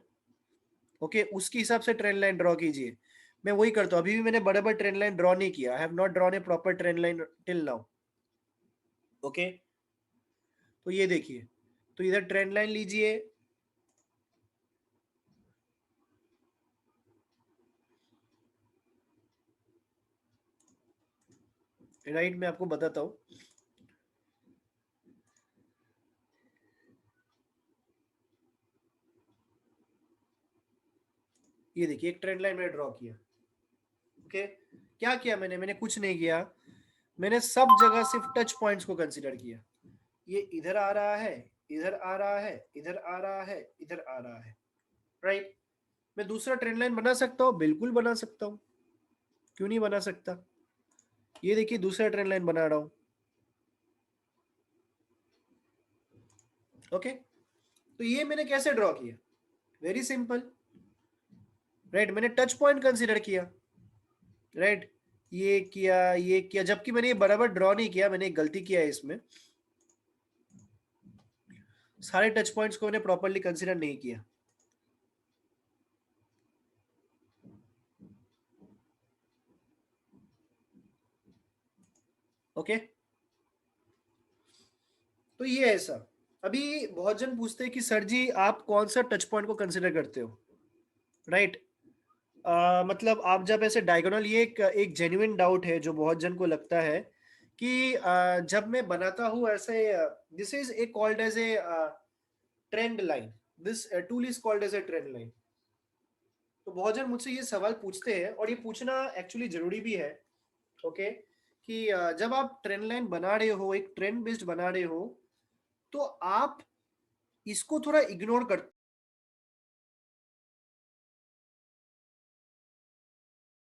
ओके, उसके हिसाब से ट्रेंड लाइन ड्रॉ कीजिए. मैं वही करता हूँ, अभी भी मैंने बराबर ट्रेंड लाइन ड्रॉ नहीं किया, I have not drawn A proper trend line till now. Okay, तो ये देखिए, तो इधर ट्रेंड लाइन लीजिए, राइट, मैं आपको बताता हूँ। ये देखिए एक ट्रेंड लाइन मैंने ड्रॉ किया। ओके, क्या किया मैंने कुछ नहीं किया, मैंने सब जगह सिर्फ टच पॉइंट्स को कंसीडर किया। ये इधर आ रहा है, इधर आ रहा है, इधर आ रहा है, इधर आ रहा है, राइट। मैं दूसरा ट्रेंड लाइन बना सकता हूँ, बिल्कुल बना सकता हूँ, क्यों नहीं बना सकता। ये देखिए दूसरा ट्रेंड लाइन बना रहा हूँ। ओके, तो ये मैंने कैसे ड्रॉ किया, वेरी सिंपल, राइट। मैंने टच पॉइंट कंसीडर किया, राइट, ये किया, जबकि मैंने ये बराबर ड्रॉ नहीं किया, मैंने एक गलती किया है इसमें, सारे टच पॉइंट्स को मैंने प्रॉपर्ली कंसीडर नहीं किया। ओके, तो ये ऐसा, अभी बहुत जन पूछते हैं कि सर जी आप कौन सा टच पॉइंट को कंसीडर करते हो, राइट। मतलब आप जब ऐसे डायगोनल, ये एक जेन्युइन डाउट है जो बहुत जन को लगता है कि जब मैं बनाता हूँ ऐसे, this is a called as a trend line, this tool is called as a trend line. तो बहुत जन मुझसे ये सवाल पूछते हैं, और ये पूछना एक्चुअली जरूरी भी है। ओके, कि जब आप ट्रेंड लाइन बना रहे हो, एक ट्रेंड बेस्ड बना रहे हो, तो आप इसको थोड़ा इग्नोर करते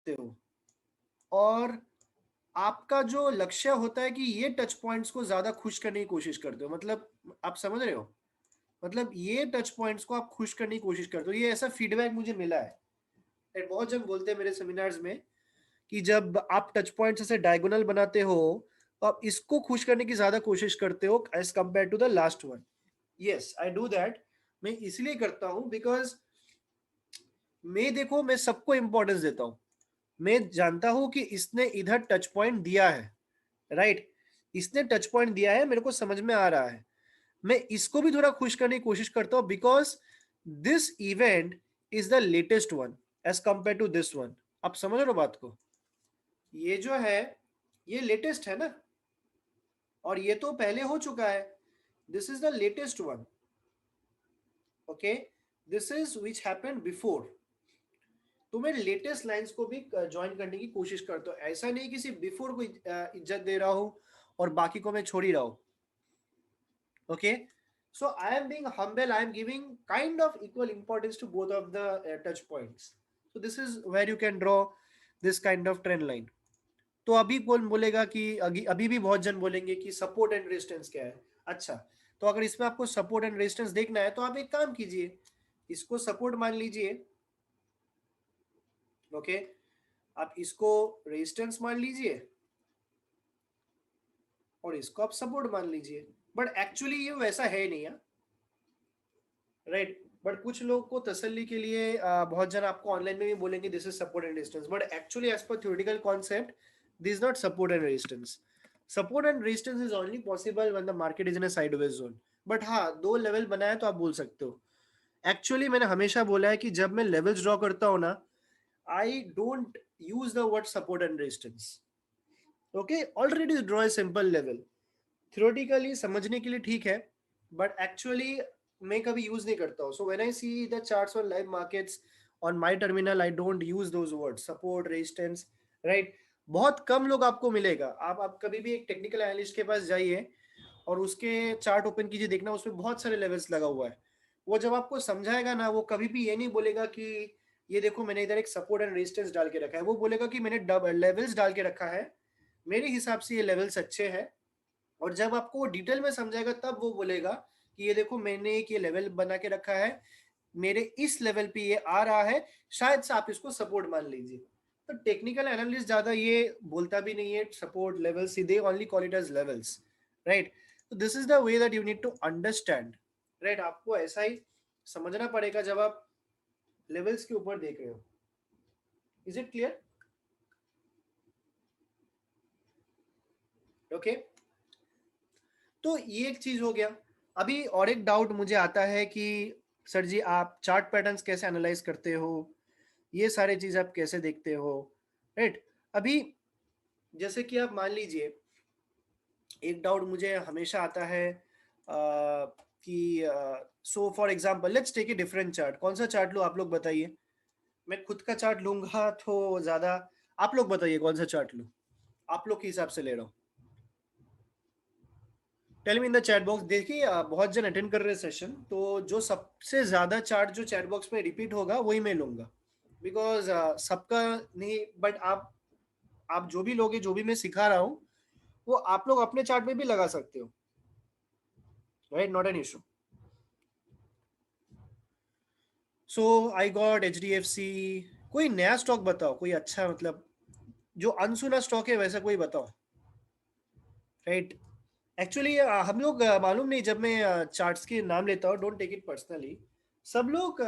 हो, और आपका जो लक्ष्य होता है कि ये टच पॉइंट्स को ज्यादा खुश करने की कोशिश करते हो, मतलब आप समझ रहे हो, मतलब ये टच पॉइंट्स को आप खुश करने की कोशिश करते हो। ये ऐसा फीडबैक मुझे मिला है, and बहुत जन बोलते हैं मेरे सेमिनार्स में कि जब आप टच पॉइंट्स ऐसे डायगोनल बनाते हो, तो आप इसको खुश करने की ज्यादा कोशिश करते हो as compare to the last one. Yes, I do that. मैं इसलिए करता हूं बिकॉज मैं, देखो, मैं सबको इंपॉर्टेंस देता हूं। मैं जानता हूं कि इसने इधर टच पॉइंट दिया है, राइट, इसने टच पॉइंट दिया है, मेरे को समझ में आ रहा है, मैं इसको भी थोड़ा खुश करने की कोशिश करता हूं, because this event is the latest one as compare to this one. आप समझ रहे हो बात को, ये जो है ये लेटेस्ट है ना, और ये तो पहले हो चुका है, this is the latest one. Okay, this is which happened before. तो मैं लेटेस्ट लाइंस को भी ज्वाइन करने की कोशिश करता हूँ, ऐसा नहीं कि सिर्फ बिफोर को इज्जत दे रहा हूँ और बाकी को मैं छोड़ ही रहा हूँ। Okay, so I am being humble, I am giving kind of equal importance to both of the touch points. So this is where you can draw this kind of trend line. तो अभी कौन बोलेगा कि अभी भी बहुत जन बोलेंगे कि सपोर्ट एंड रेजिस्टेंस क्या है। अच्छा, तो अगर इसमें आपको सपोर्ट एंड रेजिस्टेंस देखना है तो आप एक काम कीजिए, इसको सपोर्ट मान लीजिए। ओके, आप इसको रेजिस्टेंस मान लीजिए और इसको आप सपोर्ट मान लीजिए, बट एक्चुअली ये वैसा है नहीं है, राइट। बट कुछ लोग को तसल्ली के लिए बहुत जन आपको ऑनलाइन में भी बोलेंगे this is support and resistance, but actually as per theoretical concept this is not support and resistance. Support and resistance is only possible when the market is in a sideways zone. But हाँ, दो level बनाए तो आप बोल सकते हो। Actually मैंने हमेशा बोला है कि जब मैं लेवल्स ड्रॉ करता हूँ ना, I don't use the word support and resistance. Okay, already draw a simple level, theoretically समझने के लिए ठीक है, बट एक्चुअली मैं कभी यूज नहीं करता हूँ। So when I C the charts on live markets on my terminal, I don't use those words support resistance, right. बहुत कम लोग आपको मिलेगा, आप कभी भी एक टेक्निकल एनालिस्ट के पास जाइए और उसके चार्ट ओपन कीजिए, देखना उसमें बहुत सारे लेवल्स लगा हुआ है। वो जब आपको समझाएगा ना, वो कभी भी ये नहीं बोलेगा कि ये देखो मैंने इधर एक सपोर्ट एंड रेजिस्टेंस डाल के रखा है, वो बोलेगा कि मैंने लेवल्स डाल के रखा है, मेरे हिसाब से ये लेवल्स अच्छे हैं। और जब आपको डिटेल में समझाएगा तब वो बोलेगा कि ये देखो मैंने एक ये लेवल बना के रखा है, मेरे इस लेवल पे ये आ रहा है, शायद से आप इसको सपोर्ट मान लीजिए। तो टेक्निकल एनालिस्ट ज्यादा ये बोलता भी नहीं है support levels, they only call it as levels, right. तो this is the way that you need to understand, right. आपको ऐसा ही समझना पड़ेगा जब आप लेवल्स के ऊपर देख रहे हो। Is it clear? ओके, तो ये एक चीज हो गया। अभी और एक डाउट मुझे आता है कि सर जी आप चार्ट पैटर्न्स कैसे एनालाइज करते हो, ये सारे चीज आप कैसे देखते हो, राइट? अभी जैसे कि आप मान लीजिए, एक डाउट मुझे हमेशा आता है कि so for example let's take a different chart. कौन सा चार्ट लूँ आप लोग बताइए? मैं खुद का चार्ट लूंगा तो ज्यादा, आप लोग बताइए कौन सा चार्ट लूँ, आप लोग के हिसाब से ले रहा हूँ। Tell me in the chat box. देखिए बहुत जन अटेंड कर रहे हैं सेशन, तो जो सबसे ज्यादा चार्ट जो चैट बॉक्स में रिपीट होगा वही मैं लूंगा, बिकॉज सबका नहीं, बट आप जो भी लोगे, जो भी मैं सिखा रहा हूँ वो आप लोग अपने चार्ट में भी लगा सकते हो, right? Not an issue. So I got HDFC। कोई नया स्टॉक बताओ, कोई अच्छा, मतलब जो अनसुना स्टॉक है वैसा कोई बताओ, राइट? एक्चुअली हम लोग मालूम नहीं, जब मैं चार्ट्स के नाम लेता हूँ, डोंट टेक इट पर्सनली, सब लोग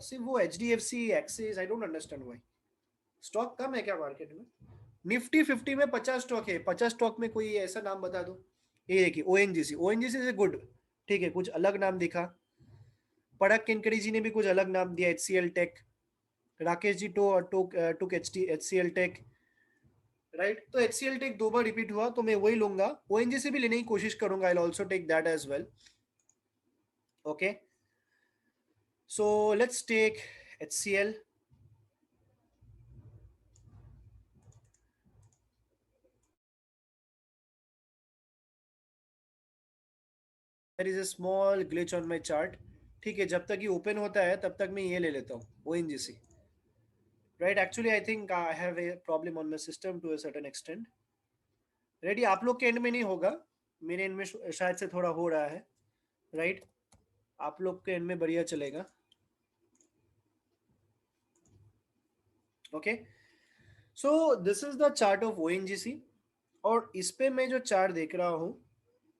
सिर्फ वो HDFC Axis, I don't understand why. Stock कम है क्या मार्केट में? निफ्टी 50 में 50 स्टॉक है, 50 स्टॉक में कोई ऐसा नाम बता दो। ये देखिए ONGC से गुड, ठीक है, कुछ अलग नाम दिखा। पराग केनकरी जी ने भी कुछ अलग नाम दिया, HCL टेक। राकेश जी टुक HCL टेक, राइट? तो HCL टेक 2 बार रिपीट हुआ तो मैं वही लूंगा। ONGC भी लेने की कोशिश करूंगा, I also take that as well. Okay, so let's take HCL. There is a small glitch on my chart. ठीक है, जब तक ये ओपन होता है तब तक मैं ये ले लेता हूँ ONGC, right? Actually I think I have a problem on my system to a certain extent. Ready? आप लोग के एंड में नहीं होगा, मेरे एंड में शायद से थोड़ा हो रहा है, राइट? आप लोग के एंड में बढ़िया चलेगा। Okay, so this is the chart of ONGC, और इस पे मैं जो चार्ट देख रहा हूँ,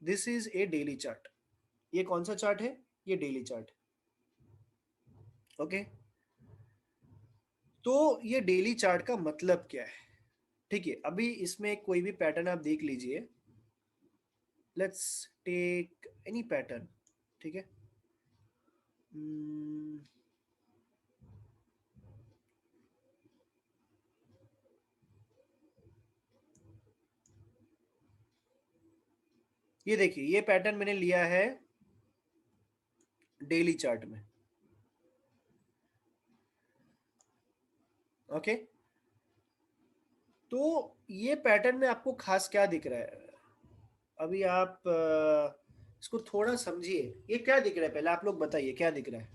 this is A daily chart. ये कौन सा चार्ट है? ये डेली चार्ट। ओके, तो ये डेली चार्ट का मतलब क्या है? ठीक है, अभी इसमें कोई भी पैटर्न आप देख लीजिए, लेट्स टेक एनी पैटर्न, ठीक है? Hmm, ये देखिए, ये पैटर्न मैंने लिया है डेली चार्ट में। ओके, तो ये पैटर्न में आपको खास क्या दिख रहा है? अभी आप इसको थोड़ा समझिए, ये क्या दिख रहा है, पहले आप लोग बताइए क्या दिख रहा है?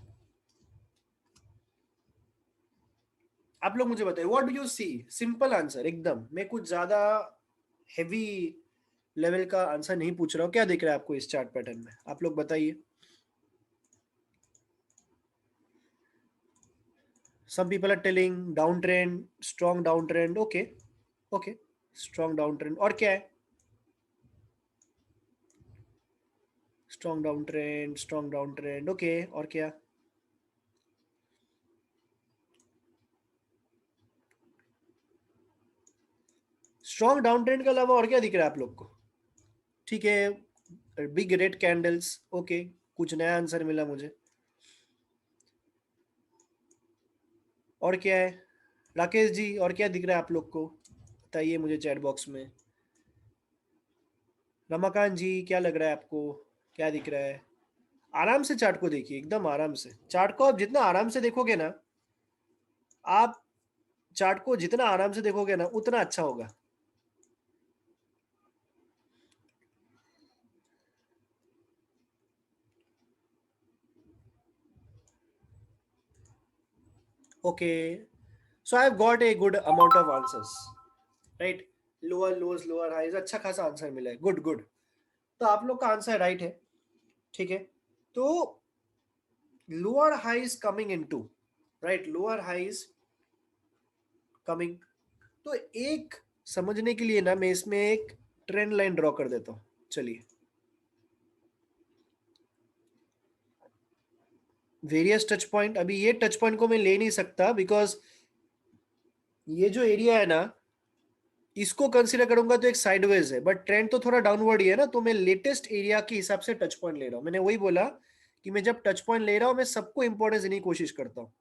आप लोग मुझे बताइए, what do you see? Simple answer एकदम, मैं कुछ ज्यादा हेवी लेवल का आंसर नहीं पूछ रहा हूँ। क्या दिख रहा है आपको इस चार्ट पैटर्न में? आप लोग बताइए। Some people are telling downtrend, strong downtrend. Okay, okay, strong downtrend। और क्या है? Strong down trend, strong down trend, okay, और क्या? स्ट्रॉन्ग डाउन ट्रेंड के अलावा और क्या दिख रहा है आप लोग को? ठीक है, बिग रेड कैंडल्स, ओके, कुछ नया आंसर मिला मुझे। और क्या है राकेश जी, और क्या दिख रहा है आप लोग को? बताइए मुझे चैट बॉक्स में। रमाकांत जी, क्या लग रहा है आपको? क्या दिख रहा है? आराम से चार्ट को देखिए, एकदम आराम से। चार्ट को आप जितना आराम से देखोगे ना, आप चार्ट को जितना आराम से देखोगे ना, उतना अच्छा होगा। Okay, so I have got a good amount of answers, right? Lower lowers, lower highs, अच्छा खासा आंसर मिला है, गुड गुड। तो आप लोग का आंसर राइट है, ठीक है? तो lower highs coming into, right, lower highs coming. तो एक समझने के लिए ना, मैं इसमें एक ट्रेंड लाइन ड्रॉ कर देता हूँ, चलिए। वेरियस टच पॉइंट, अभी ये टच पॉइंट को मैं ले नहीं सकता बिकॉज ये जो एरिया है ना, इसको कंसीडर करूंगा तो एक साइडवेज है, बट ट्रेंड तो थोड़ा डाउनवर्ड ही है ना, तो मैं लेटेस्ट एरिया के हिसाब से टच पॉइंट ले रहा हूँ। मैंने वही बोला कि मैं जब टच पॉइंट ले रहा हूँ, मैं सबको इंपॉर्टेंस देने की कोशिश करता हूँ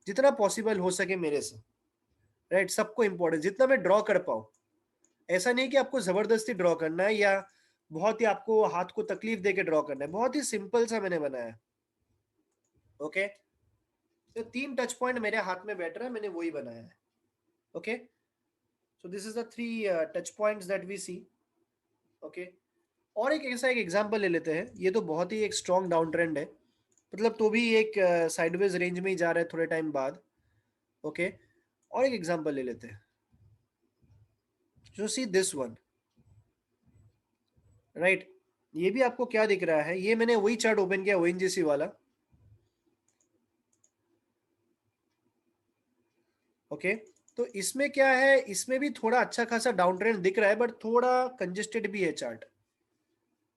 जितना पॉसिबल हो सके मेरे से, राइट। सबको इंपॉर्टेंस जितना मैं ड्रॉ कर पाऊँ। ऐसा नहीं कि आपको जबरदस्ती ड्रॉ करना है या बहुत ही आपको हाथ को तकलीफ दे के ड्रॉ करना है, बहुत ही सिंपल सा मैंने बनाया। ओके, तो 3 टच पॉइंट मेरे हाथ में बैठ रहा है, मैंने वही बनाया है। Okay, so this is the 3 touch points that we see. Okay, और एक ऐसा एक एग्जांपल ले लेते हैं। ये तो बहुत ही एक स्ट्रॉन्ग डाउन ट्रेंड है, मतलब तो भी एक साइडवेज रेंज में ही जा रहा है थोड़े टाइम बाद। ओके, और एक एग्जांपल ले लेते हैं, जो सी दिस वन, राइट। ये भी आपको क्या दिख रहा है, ये मैंने वही चार्ट ओपन किया ओएनजीसी वाला। ओके, तो इसमें क्या है, इसमें भी थोड़ा अच्छा खासा डाउन ट्रेंड दिख रहा है, बट थोड़ा कंजेस्टेड भी है चार्ट।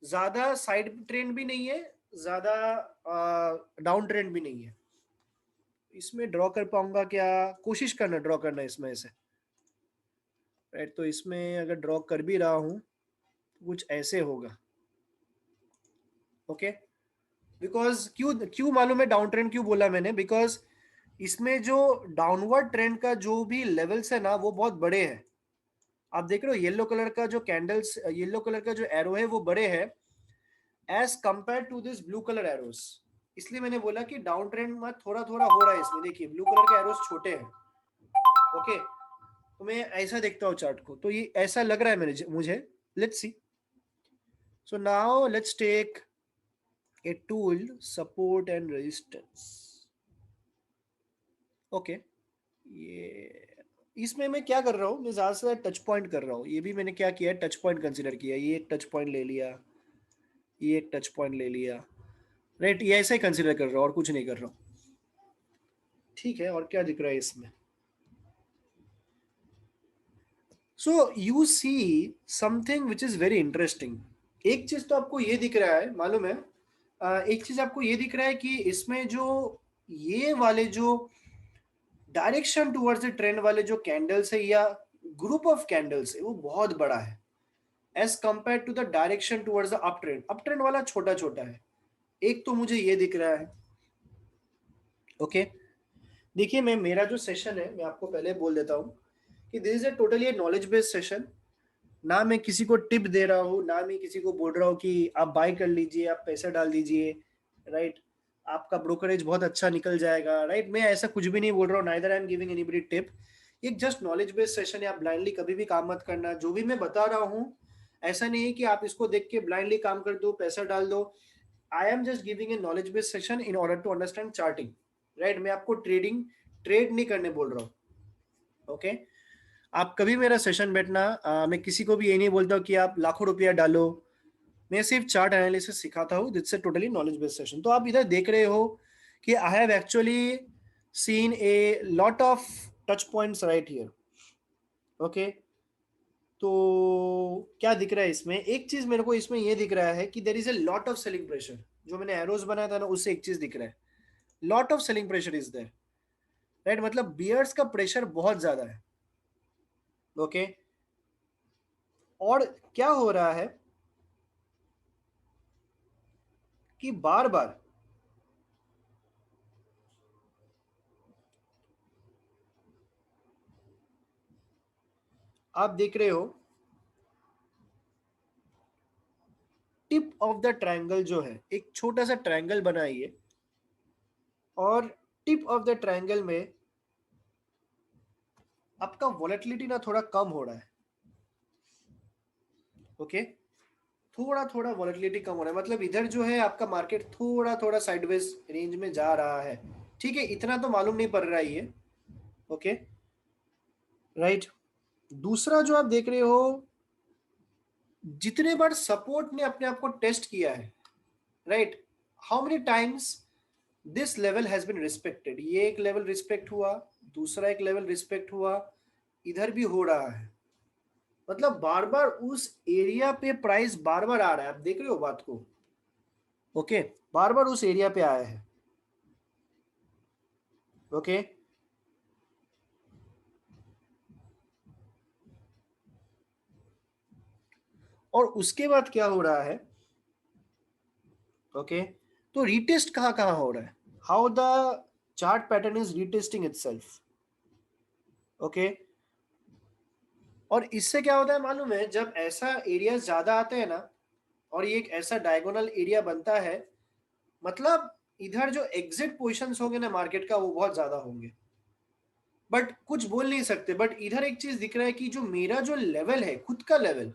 ज्यादा साइड ट्रेंड भी नहीं है, ज्यादा डाउन ट्रेंड भी नहीं है। इसमें ड्रॉ कर पाऊंगा क्या, कोशिश करना ड्रॉ करना इसमें से, राइट। तो इसमें अगर ड्रॉ कर भी रहा हूं तो कुछ ऐसे होगा। ओके, बिकॉज क्यों क्यों मालूम है डाउन ट्रेंड क्यों बोला मैंने, बिकॉज इसमें जो डाउनवर्ड ट्रेंड का जो भी लेवल्स है ना, वो बहुत बड़े हैं। आप देख रहे हो येलो कलर का जो कैंडल्स, येलो कलर का जो एरो है वो बड़े है as compare to this blue colour arrows. इसलिए मैंने बोला कि डाउन ट्रेंड में थोड़ा थोड़ा हो रहा है इसमें। देखिए ब्लू कलर के एरोस छोटे हैं। ओके, तो मैं ऐसा देखता हूँ चार्ट को, तो ये ऐसा लग रहा है मुझे। Let's see. So now let's take a tool support and resistance. Okay, ये इसमें मैं क्या कर रहा हूँ, मैं ज्यादा से ज्यादा टच पॉइंट कर रहा हूँ। ये भी मैंने क्या किया है, टच पॉइंट कंसीडर किया। ये एक टच पॉइंट ले लिया, ये एक टच पॉइंट ले लिया, राइट। ये ऐसा ही कंसीडर कर रहा हूँ और कुछ नहीं कर रहा हूँ। ठीक है, और क्या दिख रहा है इसमें। So you see something which is very interesting. एक चीज तो आपको ये दिख रहा है, मालूम है, एक चीज आपको ये दिख रहा है कि इसमें जो ये वाले जो डायरेक्शन टुवर्ड्स द ट्रेंड वाले जो कैंडल्स है या ग्रुप ऑफ कैंडल्स है, वो बहुत बड़ा है as compare to the direction towards the up trend. Up trend वाला छोटा छोटा है। एक तो मुझे ये दिख रहा है। ओके, देखिए मैं मेरा जो सेशन है, मैं आपको पहले बोल देता हूँ कि this is A totally knowledge based session. ना मैं किसी को टिप दे रहा हूँ, ना मैं किसी को बोल रहा हूँ कि आप बाय कर लीजिए, आप पैसा डाल दीजिए, राइट, आपका ब्रोकरेज बहुत अच्छा निकल जाएगा, राइट। मैं ऐसा कुछ भी नहीं बोल रहा हूँ, neither I am giving anybody tip. ये जस्ट नॉलेज बेस्ड सेशन है। आप ब्लाइंडली कभी भी काम मत करना। जो भी मैं बता रहा हूँ, ऐसा नहीं है कि आप इसको देख के ब्लाइंडली काम कर दो, पैसा डाल दो। I am just giving a knowledge based session in order to understand charting, right. मैं आपको ट्रेड नहीं करने बोल रहा हूँ। ओके, आप कभी मेरा सेशन बैठना, मैं किसी को भी ये नहीं बोलता हूँ कि आप लाखों रुपया डालो। मैं सिर्फ चार्ट एनालिसिस सिखाता हूँ। It's a totally knowledge based session. तो आप इधर देख रहे हो कि I have actually seen a lot of touch points right here. Okay, तो क्या दिख रहा है इसमें, एक चीज मेरे को इसमें ये दिख रहा है कि there is a lot of selling pressure. जो मैंने एरोज बनाया था ना, उससे एक चीज दिख रहा है, lot of selling pressure is there, right. मतलब बियर्स का प्रेशर बहुत ज्यादा है। ओके, और क्या हो रहा है कि बार बार आप देख रहे हो टिप ऑफ द ट्रायंगल जो है, एक छोटा सा ट्रायंगल बनाइए, और टिप ऑफ द ट्रायंगल में आपका वॉलेटिलिटी ना थोड़ा कम हो रहा है। ओके, थोड़ा थोड़ा वॉलेटिलिटी कम हो रहा है, मतलब इधर जो है आपका मार्केट थोड़ा थोड़ा साइडवेज रेंज में जा रहा है। ठीक है, इतना तो मालूम नहीं पड़ रहा है ये। Okay, right. दूसरा जो आप देख रहे हो, जितने बार सपोर्ट ने अपने आप को टेस्ट किया है, right, how many times this level has been respected. ये एक लेवल रिस्पेक्ट हुआ, दूसरा एक लेवल रिस्पेक्ट हुआ, इधर भी हो रहा है। मतलब बार बार उस एरिया पे प्राइस बार बार आ रहा है। आप देख रहे हो बात को। ओके, बार बार उस एरिया पे आया है। ओके, और उसके बाद क्या हो रहा है, ओके, तो रीटेस्ट कहाँ कहाँ हो रहा है, how the chart pattern is retesting itself, okay. और इससे क्या होता है मालूम है, जब ऐसा एरिया ज्यादा आते हैं ना, और ये एक ऐसा डायगोनल एरिया बनता है, मतलब इधर जो एग्जिट पोजीशंस होंगे ना मार्केट का, वो बहुत ज्यादा होंगे, बट कुछ बोल नहीं सकते। बट इधर एक चीज दिख रहा है कि जो मेरा जो लेवल है, खुद का लेवल,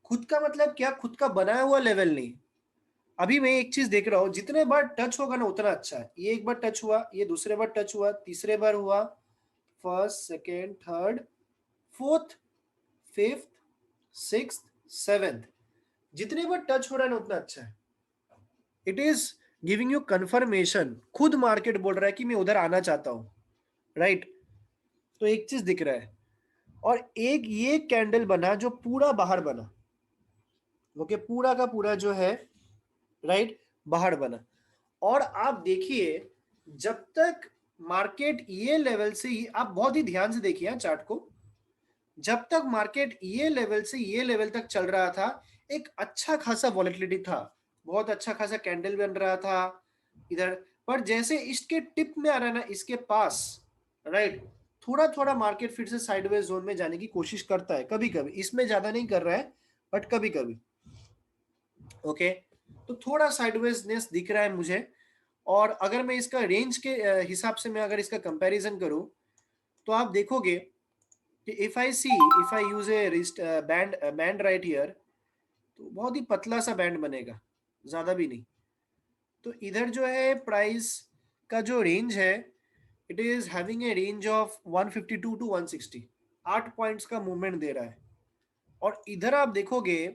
खुद का मतलब क्या, खुद का बनाया हुआ लेवल नहीं, अभी मैं एक चीज देख रहा हूँ, जितने बार टच होगा ना उतना अच्छा है। ये एक बार टच हुआ, ये दूसरे बार टच हुआ, तीसरे बार हुआ, first, second, third, fourth, fifth, sixth, seventh, जितने बार टच हो रहा है ना उतना अच्छा है। It is giving you confirmation, खुद मार्केट बोल रहा है कि मैं उधर आना चाहता हूँ, राइट। तो एक चीज दिख रहा है, और एक ये कैंडल बना जो पूरा बाहर बना, ओके, पूरा का पूरा जो है, राइट, बाहर बना। और आप देखिए, जब तक मार्केट ये लेवल से ही, आप बहुत ही ध्यान से देखिए चार्ट को, जब तक मार्केट ये लेवल से ये लेवल तक चल रहा था, एक अच्छा खासा वॉलेटिलिटी था, बहुत अच्छा खासा कैंडल बन रहा था इधर। पर जैसे इसके टिप में आ रहा है ना, इसके पास, राइट, थोड़ा थोड़ा मार्केट फिर से साइडवेज जोन में जाने की कोशिश करता है कभी कभी, इसमें ज्यादा नहीं कर रहा है, बट कभी कभी, ओके। तो थोड़ा साइडवेजनेस दिख रहा है मुझे। और अगर मैं इसका रेंज के हिसाब से मैं अगर इसका कंपैरिजन करूं, तो आप देखोगे कि if I use A band right here, तो बहुत ही पतला सा बैंड बनेगा, ज्यादा भी नहीं। तो इधर जो है प्राइस का जो रेंज है, it is having a range of 152 to 160, 8 points का मूवमेंट दे रहा है। और इधर आप देखोगे,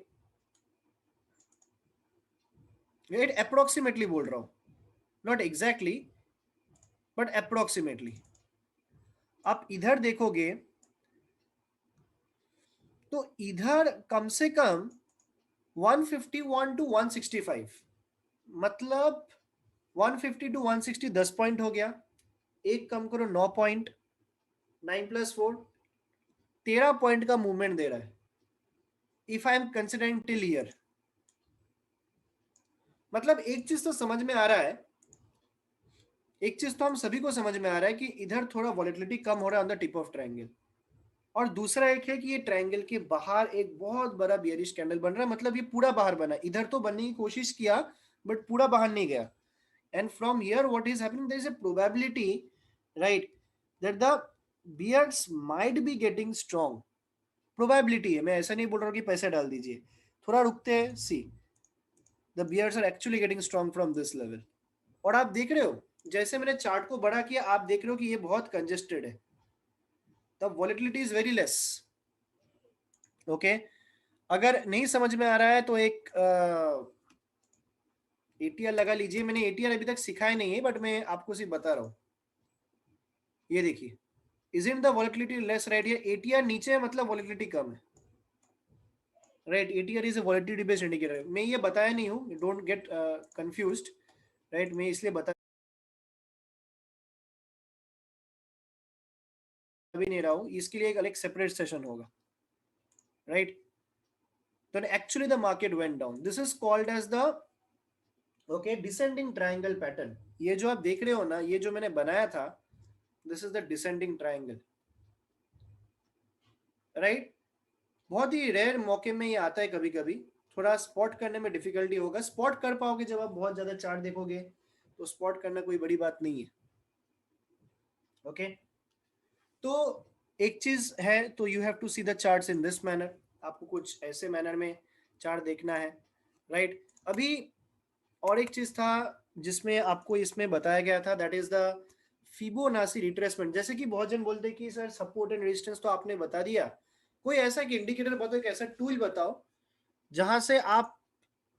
वेट, अप्रोक्सीमेटली बोल रहा हूं, नॉट एग्जैक्टली, बट अप्रोक्सीमेटली, आप इधर देखोगे तो इधर कम से कम 151 टू 165, मतलब 150 टू 160, 10 पॉइंट हो गया, एक कम करो 9 पॉइंट, 9 + 4, 13 पॉइंट का मूवमेंट दे रहा है, if I am considering till year. मतलब एक चीज तो समझ में आ रहा है, एक चीज तो हम सभी को समझ में आ रहा है कि इधर थोड़ा वॉलेटिलिटी कम हो रहा है on the tip of triangle. और दूसरा एक है कि ये ट्रायंगल के बाहर एक बहुत बड़ा बियरिश कैंडल बन रहा है, मतलब ये पूरा बाहर बना, इधर तो बनने की कोशिश किया बट पूरा बाहर नहीं गया। And from here what is happening, there is a probability, right, that the bears might be getting strong, probability है, मैं ऐसा नहीं बोल रहा हूँ कि पैसे डाल दीजिए, थोड़ा रुकते हैं, सी the bears are actually getting strong from this level। और आप देख रहे हो, जैसे मैंने चार्ट को बड़ा किया, आप देख रहे हो कि ये बहुत कंजेस्टेड है, the volatility is very less, okay. अगर नहीं समझ में आ रहा है तो एक एटीआर लगा लीजिए, मैंने एटीआर अभी तक सिखाया नहीं है, बट मैं आपको सिर्फ बता रहा हूँ। ये देखिए, isn't the volatility less, right? ये ATR नीचे है मतलब volatility कम है, right? ATR is a volatility based indicator। मैं ये बताया नहीं हूँ, don't get confused, right? मैं इसलिए बता भी नहीं रहा हूँ, इसके लिए एक अलग सेपरेट सेशन होगा, right? तो actually the market went down, this is called as the, okay, descending triangle pattern। ये जो आप देख रहे हो ना, ये जो मैंने बनाया था, this is the descending triangle, right? बहुत ही रेयर मौके में ये आता है, कभी कभी थोड़ा स्पॉट करने में डिफिकल्टी होगा, स्पॉट कर पाओगे जब आप बहुत ज्यादा चार्ट देखोगे, तो स्पॉट करना कोई बड़ी बात नहीं है, ओके। तो एक चीज है, तो you have to see the charts in this manner, आपको कुछ ऐसे मैनर में चार्ट देखना है, राइट। अभी और एक चीज था जिसमें आपको इसमें बताया गया था, that is the Fibonacci retracement. जैसे कि बहुत जन बोलते हैं कि सर सपोर्ट एंड रेजिस्टेंस तो आपने बता दिया, कोई ऐसा एक इंडिकेटर बताओ, एक ऐसा टूल बताओ जहां से आप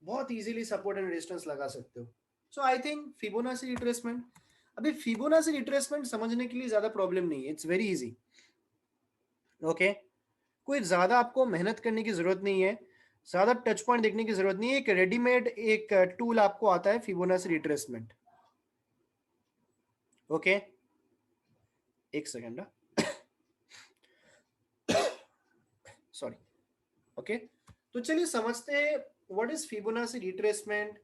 बहुत इजीली सपोर्ट एंड रेजिस्टेंस लगा सकते हो। सो आई थिंक फिबोनाची रिट्रेसमेंट, अभी फिबोनाची रिट्रेसमेंट समझने के लिए ज्यादा प्रॉब्लम नहीं है, इट्स वेरी इजी, ओके। कोई ज्यादा आपको मेहनत करने की जरूरत नहीं है, ज्यादा टच पॉइंट देखने की जरूरत नहीं है, एक रेडीमेड एक टूल आपको आता है, फिबोनाची रिट्रेसमेंट, ओके। एक सेकेंड, सॉरी, ओके। तो चलिए समझते हैं what is Fibonacci retracement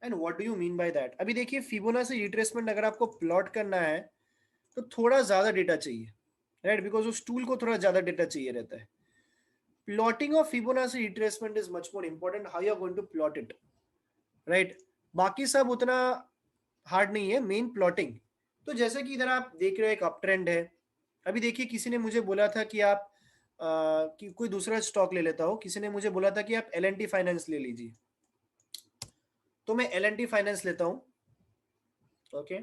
and what do you mean by that. अभी देखिए फिबोनाची रिट्रेसमेंट अगर आपको प्लॉट करना है तो थोड़ा ज्यादा डेटा चाहिए, राइट, बिकॉज उस टूल को थोड़ा ज्यादा डेटा चाहिए रहता है। Plotting of Fibonacci retracement is much more important, how you are going to plot it, right. बाकी सब उतना हार्ड नहीं है, मेन प्लॉटिंग। तो जैसे कि इधर आप देख रहे हो एक अप ट्रेंड है। अभी देखिए किसी ने मुझे बोला था कि आप कि कोई दूसरा स्टॉक ले लेता हो, किसी ने मुझे बोला था कि आप एल एन टी फाइनेंस ले लीजिए, तो मैं एल एन टी फाइनेंस लेता हूँ। Okay,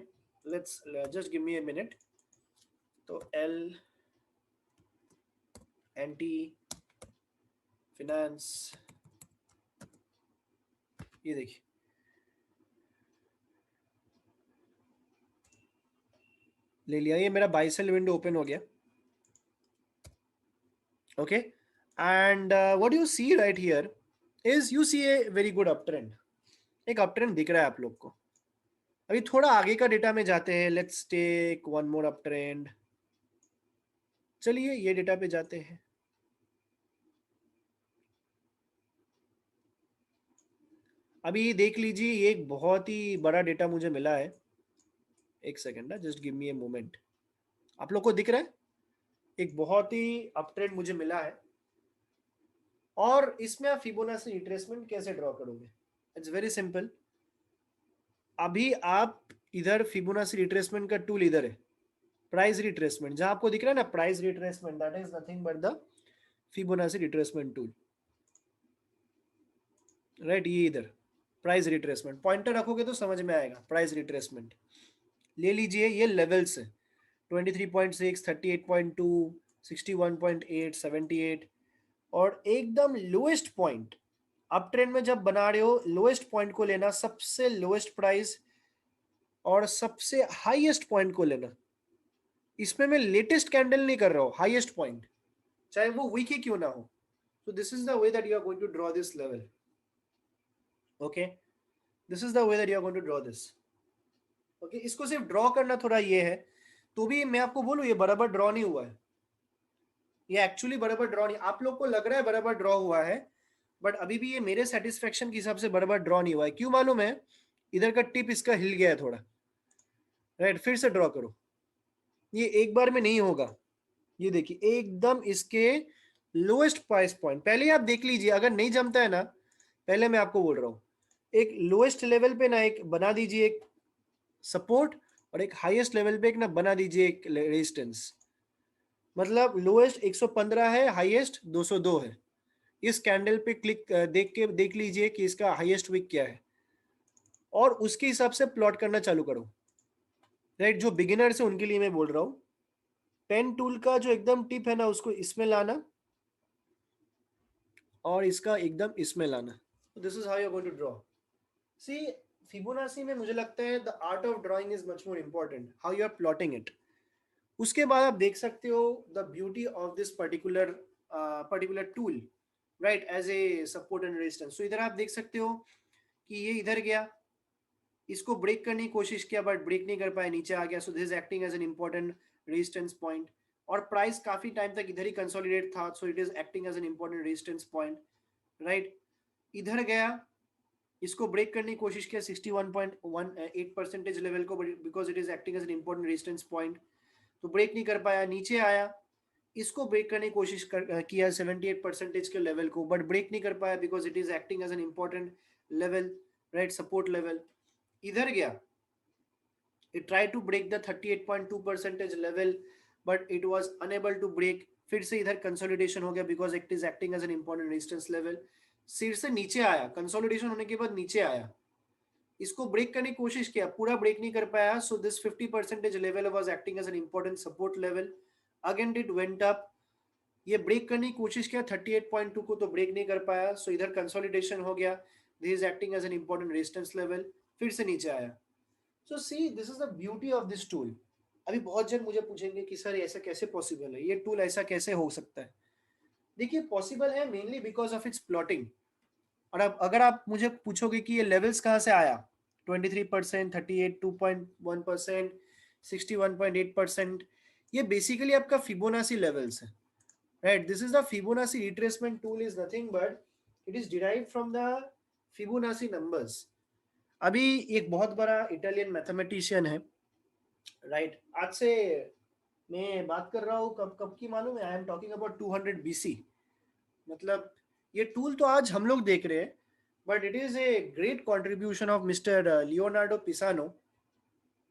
let's just give me a minute. तो एल एन टी फाइनेंस, ये देखिए ले लिया, ये मेरा बाय सेल विंडो ओपन हो गया। Okay, and what you see right here is you see a very good up trend. एक अप ट्रेंड दिख रहा है आप लोग को। अभी थोड़ा आगे का डेटा में जाते हैं, let's take one more up trend. चलिए ये डेटा पे जाते हैं। अभी देख लीजिए ये एक बहुत ही बड़ा डेटा मुझे मिला है। एक सेकेंड ना, just give me a moment. आप लोग को दिख रहा है एक बहुत ही अप ट्रेंड मुझे मिला है, और इसमें आप फिबोनाची रिट्रेसमेंट कैसे ड्रॉ करोगे? It's very simple. अभी आप इधर फिबोनाची रिट्रेसमेंट का टूल इधर है, प्राइस रिट्रेसमेंट, जहां आपको दिख रहा है ना price retracement, that is nothing but the Fibonacci retracement tool, right. ये इधर प्राइस रिट्रेसमेंट पॉइंटर रखोगे तो समझ में आएगा। प्राइस रिट्रेसमेंट ले लीजिए, ये लेवल्स है 23.6, 38.2, 61.8, 78, और एकदम लोएस्ट पॉइंट अप ट्रेंड में जब बना रहे हो लोएस्ट पॉइंट को लेना, सबसे लोएस्ट प्राइस, और सबसे हाईएस्ट पॉइंट को लेना। इसमें मैं लेटेस्ट कैंडल नहीं कर रहा हूं, हाईएस्ट पॉइंट, चाहे वो वीक ही क्यों ना हो। So this is the way that you are going to draw this level. Okay, this is the way that you are going to draw this. Okay, इसको सिर्फ ड्रॉ करना थोड़ा ये है, तो भी मैं आपको बोलूं ये बराबर ड्रॉ नहीं हुआ है। ये एक्चुअली बराबर ड्रॉ नहीं, आप लोग को लग रहा है बराबर ड्रॉ हुआ है, बट अभी भी ये मेरे सेटिस्फेक्शन के हिसाब से बराबर ड्रॉ नहीं हुआ है। क्यों मालूम है? इधर का टिप इसका हिल गया है थोड़ा, राइट। फिर से ड्रॉ करो, ये एक बार में नहीं होगा। ये देखिए एकदम इसके लोएस्ट प्राइस पॉइंट, पहले आप देख लीजिए, अगर नहीं जमता है ना, पहले मैं आपको बोल रहा हूँ एक लोएस्ट लेवल पे ना एक बना दीजिए एक सपोर्ट, और एक हाईएस्ट लेवल पे एक ना बना दीजिए एक रेजिस्टेंस। मतलब लोएस्ट 115 है, हाईएस्ट 202 है। इस कैंडल पे क्लिक देख के देख लीजिए कि इसका हाईएस्ट विक क्या है, और उसके हिसाब से प्लॉट करना चालू करो, राइट। जो बिगिनर्स है उनके लिए मैं बोल रहा हूँ, पेन टूल का जो एकदम टिप है ना उसको इसमें लाना, और इसका एकदम इसमें लाना। This is how you are going to draw. See, Fibonacci में मुझे लगता है the art of drawing is much more important, how you are plotting it. उसके बाद आप देख सकते हो the beauty of this particular tool, right, as a support and resistance. तो इधर आप देख सकते हो कि ये इधर गया, इसको ब्रेक करने की कोशिश किया बट ब्रेक नहीं कर पाया, नीचे आ गया। So this is acting as an important resistance point, और प्राइस काफी टाइम तक इधर ही कंसोलिडेट था, so it is acting as an important resistance point, right. इधर गया, इसको ब्रेक करने की कोशिश किया 61.18% लेवल को, because it is acting as an important resistance point, तो ब्रेक नहीं कर पाया, नीचे आया, इसको ब्रेक करने की कोशिश किया 78% के लेवल को, बट ब्रेक नहीं कर पाया because it is acting as an important level, right, support level. इधर गया, it tried to break the 38.2% level, but it was unable to break। फिर से इधर कंसोलिडेशन हो गया because it is acting as an important resistance level. सिर से नीचे आया, कंसोलिडेशन होने के बाद नीचे आया, इसको ब्रेक करने की कोशिश किया, पूरा ब्रेक नहीं कर पाया। So this 50% level was acting as an important support level. Again it went up, ये ब्रेक करने की कोशिश किया 38.2 को, तो ब्रेक नहीं कर पाया। सो इधर कंसोलिडेशन हो गया, this is acting as an important resistance level, फिर से नीचे आया। So see, this is the beauty of this tool. अभी बहुत जन मुझे पूछेंगे कि सर ऐसा कैसे पॉसिबल है, ये टूल ऐसा कैसे हो सकता है? देखिए पॉसिबल है mainly because of its plotting. और अब अगर आप मुझे पूछोगे कि ये लेवल्स कहाँ से आया, 23%, 38, 2.1%, 61.8%, ये बेसिकली आपका फिबोनाची लेवल्स है, right. This is the Fibonacci retracement tool is nothing but it is derived from the Fibonacci numbers. अभी एक बहुत बड़ा इटालियन मैथमेटिशियन है, राइट, आज से मैं बात कर रहा हूँ कब कब की मालूम है, I am talking about 200 BC. मतलब ये टूल तो आज हम लोग देख रहे हैं, but it is a great contribution of mister Leonardo Pisano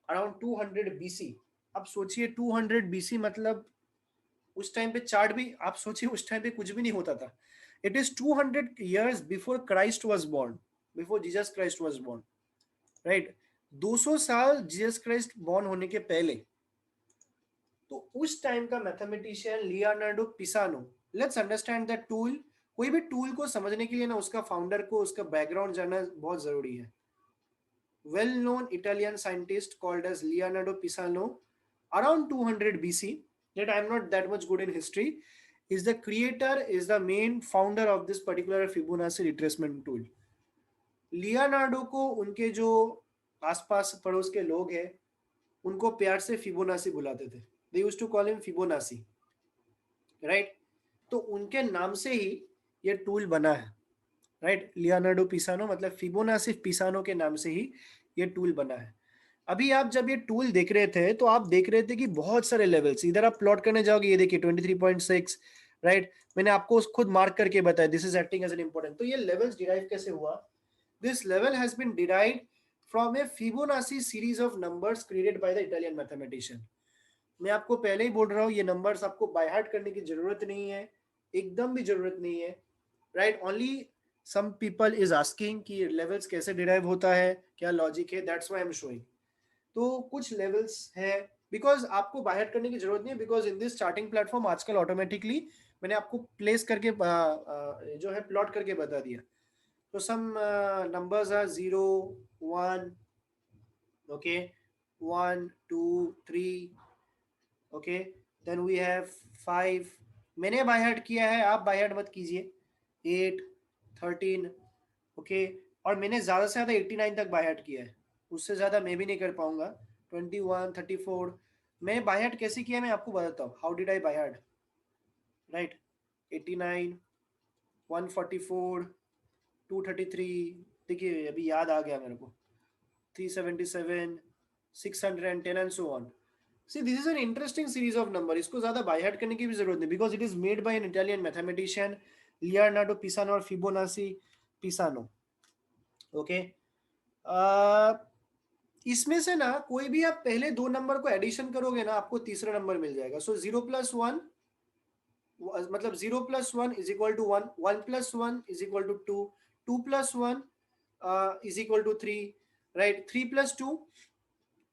around 200 BC. अब सोचिए 200 बीसी, मतलब उस टाइम पे चार्ट भी आप सोचिए, उस टाइम पे कुछ भी नहीं होता था। It is 200 years before Christ was born, before Jesus Christ was born, right. 200 साल जीसस क्राइस्ट बॉर्न होने के पहले। तो उस टाइम का mathematician Leonardo Pisano. Let's understand that tool. कोई भी टूल को समझने के लिए ना उसका फाउंडर को उसका बैकग्राउंड जानना बहुत जरूरी है। Well known Italian scientist called as Leonardo Pisano around 200 BC, yet I am not that much good in history, is the creator, is the main founder of this particular Fibonacci retracement tool. Leonardo को उनके जो आसपास पड़ोस के लोग हैं उनको प्यार से फिबोनाची बुलाते थे। They used to call him Fibonacci, right. तो उनके नाम से ही ये टूल बना है, राइट। लियोनार्डो पिसानो मतलब फिबोनाची पिसानो के नाम से ही ये टूल बना है। अभी आप जब ये टूल देख रहे थे तो आप देख रहे थे कि बहुत सारे लेवल्स, इधर आप प्लॉट करने जाओगे, ये देखिए 23.6, राइट। मैंने आपको खुद मार्क करके बताया this is acting as an important. तो ये लेवल्स डिराइव कैसे हुआ? This level has been derived from a Fibonacci series of numbers created by the Italian mathematician. मैं आपको पहले ही बोल रहा हूँ, ये नंबर्स आपको बाय हार्ट करने की जरूरत नहीं है, एकदम भी जरूरत नहीं है, right. Only some people is asking कि लेवल्स कैसे डिराइव होता है, क्या लॉजिक है, that's why I am showing. तो कुछ लेवल्स है, बिकॉज आपको बाहर करने की जरूरत नहीं है, because in this charting platform आजकल ऑटोमेटिकली मैंने आपको प्लेस करके जो है प्लॉट करके बता दिया। तो some numbers are 0 1, okay, 1 2 3, okay, then we have 5। मैंने बाय हार्ट किया है, आप बाय हार्ट मत कीजिए। 8 13, ओके। और मैंने ज़्यादा से ज़्यादा 89 तक बाय हार्ट किया है, उससे ज़्यादा मैं भी नहीं कर पाऊंगा। 21 34। मैं बाय हार्ट कैसे किया मैं आपको बताता हूँ, how did I by heart, right. 89, 144, 233, देखिए अभी याद आ गया मेरे को, 377, 610 and so on. C this is an interesting series of number, इसको ज्यादा बाय हार्ट करने की भी जरूरत नहीं, because it is made by an Italian mathematician Leonardo Pisano और फिबोनाची पिसानो, ओके। इसमें से ना कोई भी आप पहले दो नंबर को एडिशन करोगे ना आपको तीसरा नंबर मिल जाएगा। सो 0+1, मतलब 0+1 is equal to 1, 1+1 is equal to 2, 2+1 is equal to 3, right. 3+2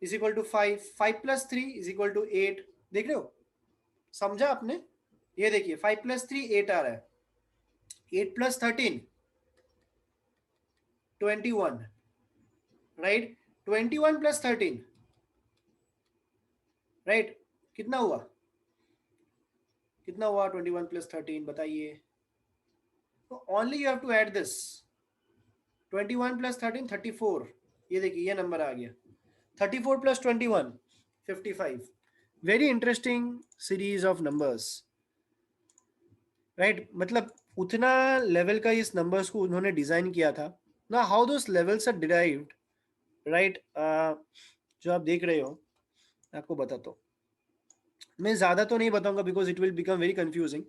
is equal to 5, 5+3 is equal to 8। देख रहे हो, समझा आपने? ये देखिए 5+3 8 आ रहा है, 8+13 21, राइट। 21+13, राइट, कितना हुआ? कितना हुआ 21+13 बताइए? तो only you have to add this 21+13 34। ये देखिए ये नंबर आ गया, 34+21 55। Very interesting series of numbers, right. मतलब उतना लेवल का इस नंबर्स को उन्होंने डिजाइन किया था ना। How those levels are derived, right, जो आप देख रहे हो मैं आपको बताता हूँ। मैं ज़्यादा तो नहीं बताऊंगा because it will become very confusing.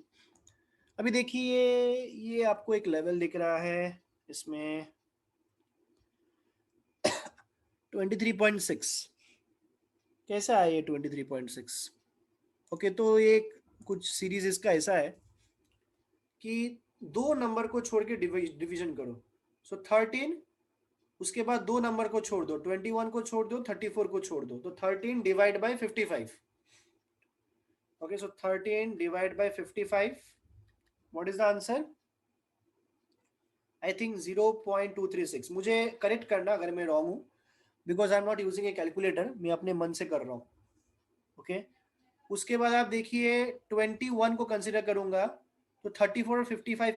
अभी देखिए ये आपको एक लेवल दिख रहा है, इसमें 23.6 कैसा है ये 23.6? ओके, तो एक कुछ सीरीज इसका ऐसा है कि दो नंबर को छोड़ के डिवीजन करो। सो 13, उसके बाद दो नंबर को छोड़ दो, 21 को छोड़ दो, 34 को छोड़ दो, तो 13 divide by 55। Okay, so 13 divide by 55, what is the answer? I think 0.236। मुझे करेक्ट करना अगर मैं रॉन्ग हूँ, because I am not using A calculator, मैं अपने मन से कर रहा हूँ, ओके। उसके बाद आप देखिए 21 को कंसिडर करूंगा तो 34 और 55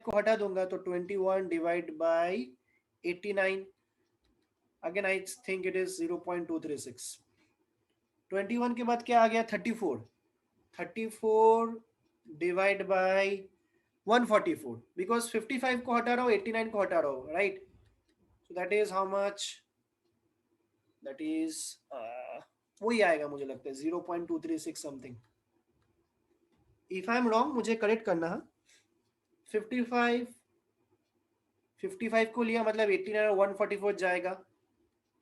को हटा दूंगा तो 21 divide by 89, again I think it is 0.236। 21 के बाद क्या आ गया 34, 34 डिवाइड बाई 144, बिकॉज 55 को हटा रहा हूँ 89 को हटा रहा हूँ, right? So that is how much, that is वही आएगा मुझे लगता है 0.236 something. If I am wrong मुझे करेक्ट करना है। 55 को लिया मतलब 89 और 144 जाएगा,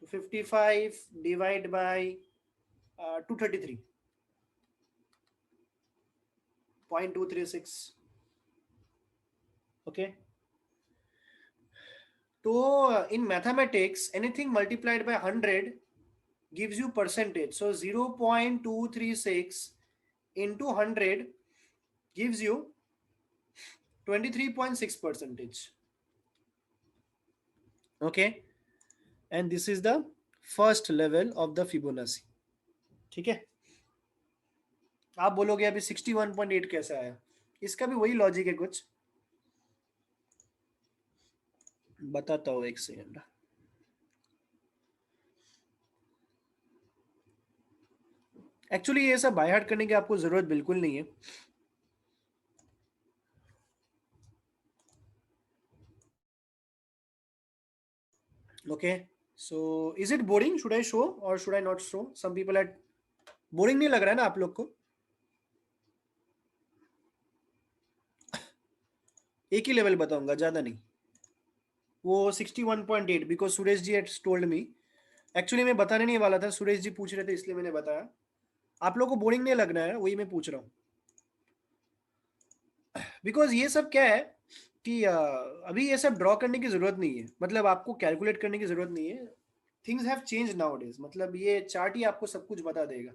तो 55 डिवाइड बाई 233.236, ओके। तो in mathematics anything multiplied by 100 gives you percentage, so 0.236 into 100 gives you 23.6%, okay, and this is the first level of the Fibonacci, ठीक है। आप बोलोगे अभी 61.8 कैसे आया, इसका भी वही लॉजिक है कुछ, बताता हूँ एक सेकंड। एक्चुअली ये सब बाय हार्ट करने की आपको जरूरत बिल्कुल नहीं है, okay, so is it boring, should I show or should I not show? Some people are boring, नहीं लग रहा है ना आप लोग को? एक ही लेवल बताऊंगा, ज्यादा नहीं, वो 61.8 because Suresh ji had told me. Actually मैं बताने नहीं वाला था, सुरेश जी पूछ रहे थे इसलिए मैंने बताया। आप लोगों को बोरिंग नहीं लग रहा है, वही मैं पूछ रहा हूँ। बिकॉज ये सब क्या है कि अभी ये सब ड्रॉ करने की जरूरत नहीं है, मतलब आपको कैलकुलेट करने की जरूरत नहीं है। Things have change now days, मतलब ये चार्ट ही आपको सब कुछ बता देगा।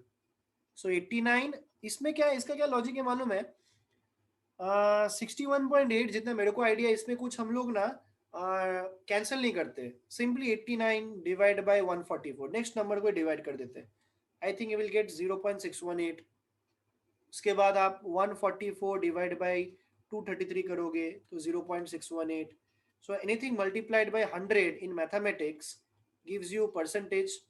सो 89 इसमें क्या है, इसका क्या लॉजिक है मालूम है? 61.8 जितना मेरे को आइडिया, इसमें कुछ हम लोग ना कैंसिल नहीं करते, simply 89 divide by 144 next number को डिवाइड कर देते हैं। I think you will get 0.618। उसके बाद आप 144 डिवाइड बाय 233 करोगे तो 0.618। So anything multiplied by 100 in mathematics gives you percentage,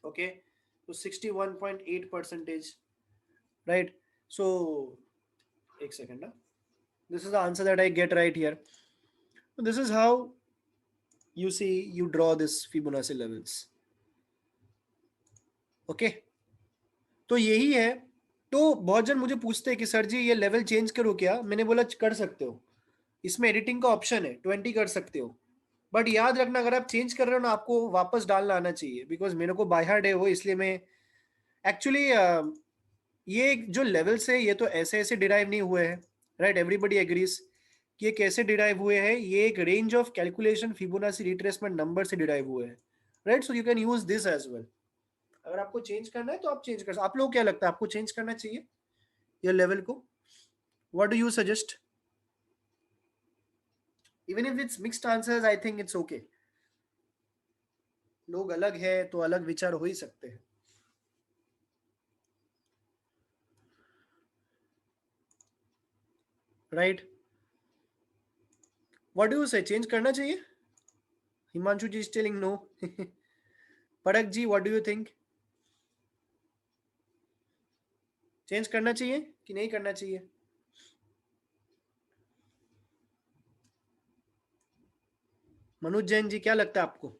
okay, तो 61.8%, राइट? सो एक सेकंड ना, this is the answer that I get right here. This is how you see, you draw this Fibonacci levels, okay? तो यही है। तो बहुत जन मुझे पूछते हैं कि सर जी ये लेवल चेंज करो क्या, मैंने बोला कर सकते हो, इसमें एडिटिंग का ऑप्शन है, 20 कर सकते हो, बट याद रखना अगर आप चेंज कर रहे हो ना आपको वापस डालना आना चाहिए, बिकॉज मेरे को बाय हार्ट है वो, इसलिए मैं एक्चुअली ये जो लेवल्स है ये तो ऐसे ऐसे डिराइव नहीं हुए हैं, राइट? एवरीबडी एग्रीज कि ये कैसे डिराइव हुए हैं, ये एक range of calculation Fibonacci retracement number से डिराइव हुए हैं, right? So you can use this as well. अगर आपको चेंज करना है तो आप चेंज कर सकते। आप लोग क्या लगता है, आपको चेंज करना चाहिए ये लेवल को? What do you suggest? Even if it's mixed answers I think it's okay. लोग अलग है तो अलग विचार हो ही सकते हैं, right? What do you say, change करना चाहिए? Himanshu ji is telling no. पड़क ji what do you think, change करना चाहिए कि नहीं करना चाहिए? मनोज जैन जी क्या लगता है आपको?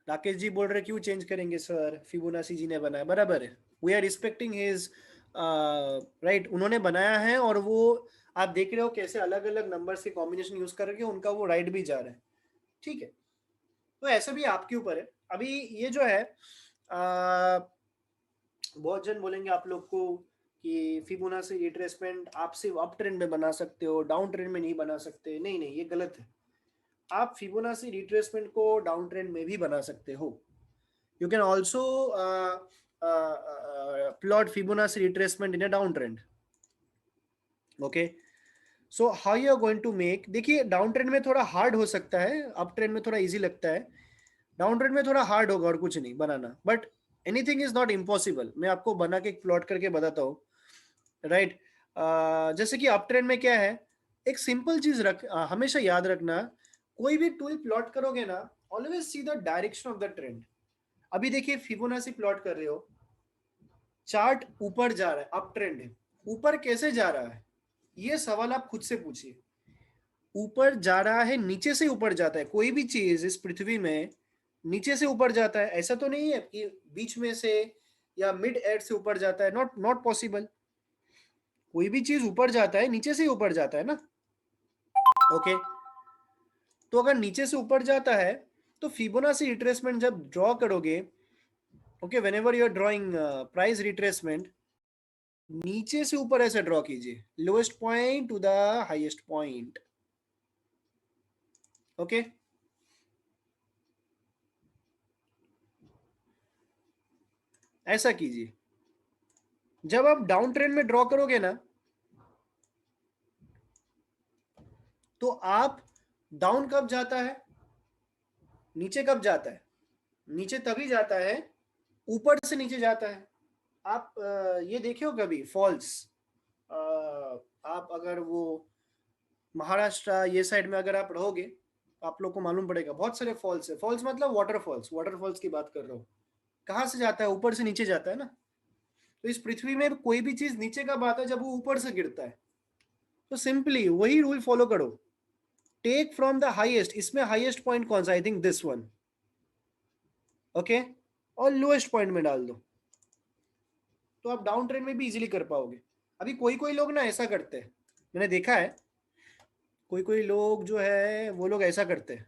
राकेश जी बोल रहे क्यों चेंज करेंगे सर, फिबोनाची जी ने बनाया, बराबर है, we are respecting his right, उन्होंने बनाया है और वो आप देख रहे हो कैसे अलग अलग नंबर से कॉम्बिनेशन यूज करके उनका वो राइट भी जा रहा है, ठीक है? तो ऐसा भी आपके ऊपर है। अभी ये जो है बहुत जन बोलेंगे आप लोग को कि फिबोनाची रिट्रेसमेंट आप सिर्फ अप ट्रेंड में बना सकते हो, डाउन ट्रेंड में नहीं बना सकते। नहीं नहीं, ये गलत है। आप फिबोनाची रिट्रेसमेंट को डाउन ट्रेंड में भी बना सकते हो। You can also plot Fibonacci retracement in a downtrend. Okay, so how you are going to make, देखिए डाउन ट्रेंड में थोड़ा हार्ड हो सकता है, अप ट्रेंड में थोड़ा इजी लगता है, डाउन ट्रेंड में थोड़ा हार्ड होगा और कुछ नहीं बनाना, but anything is not impossible. मैं आपको बना के प्लॉट करके बताता हूँ, राइट। जैसे कि अप ट्रेंड में क्या है, एक सिंपल चीज हमेशा याद रखना, कोई भी टूल प्लॉट करोगे ना, always see the direction of the trend. अभी देखिए फिबोनाची प्लॉट कर रहे हो, चार्ट ऊपर जा रहा है, अप ट्रेंड है, ऊपर कैसे जा रहा है, ये सवाल आप खुद से पूछिए। ऊपर जा रहा है, नीचे से ऊपर जाता है, कोई भी चीज इस पृथ्वी में नीचे से ऊपर जाता है, ऐसा तो नहीं है कि बीच में से या मिड एयर से ऊपर जाता है, नॉट नॉट पॉसिबल। कोई भी चीज ऊपर जाता है, नीचे से ही ऊपर जाता है ना। ओके, तो अगर नीचे से ऊपर जाता है तो फिबोनाची रिट्रेसमेंट जब ड्रॉ करोगे, okay, whenever you are drawing price retracement, नीचे से ऊपर ऐसे ड्रॉ कीजिए, lowest point to the highest point. Okay, ऐसा कीजिए। जब आप डाउन ट्रेंड में ड्रॉ करोगे ना, तो आप डाउन कब जाता है, नीचे कब जाता है, नीचे तभी जाता है ऊपर से नीचे जाता है। आप ये देखे हो कभी फॉल्स, आप अगर वो महाराष्ट्र ये साइड में अगर आप रहोगे तो आप लोग को मालूम पड़ेगा, बहुत सारे फॉल्स है। फॉल्स मतलब वाटरफॉल्स, वाटरफॉल्स की बात कर रहा हूँ। कहाँ से जाता है, ऊपर से नीचे जाता है ना। तो इस पृथ्वी में कोई भी चीज नीचे कब आता है, जब वो ऊपर से गिरता है। तो सिंपली वही रूल फॉलो करो, टेक फ्रॉम द हाईएस्ट। इसमें हाईएस्ट पॉइंट कौन सा, I think this one, okay, और लोएस्ट पॉइंट में डाल दो, तो आप डाउन ट्रेंड में भी इजीली कर पाओगे। अभी कोई कोई लोग ना ऐसा करते हैं, मैंने देखा है, कोई कोई लोग जो है वो लोग ऐसा करते हैं,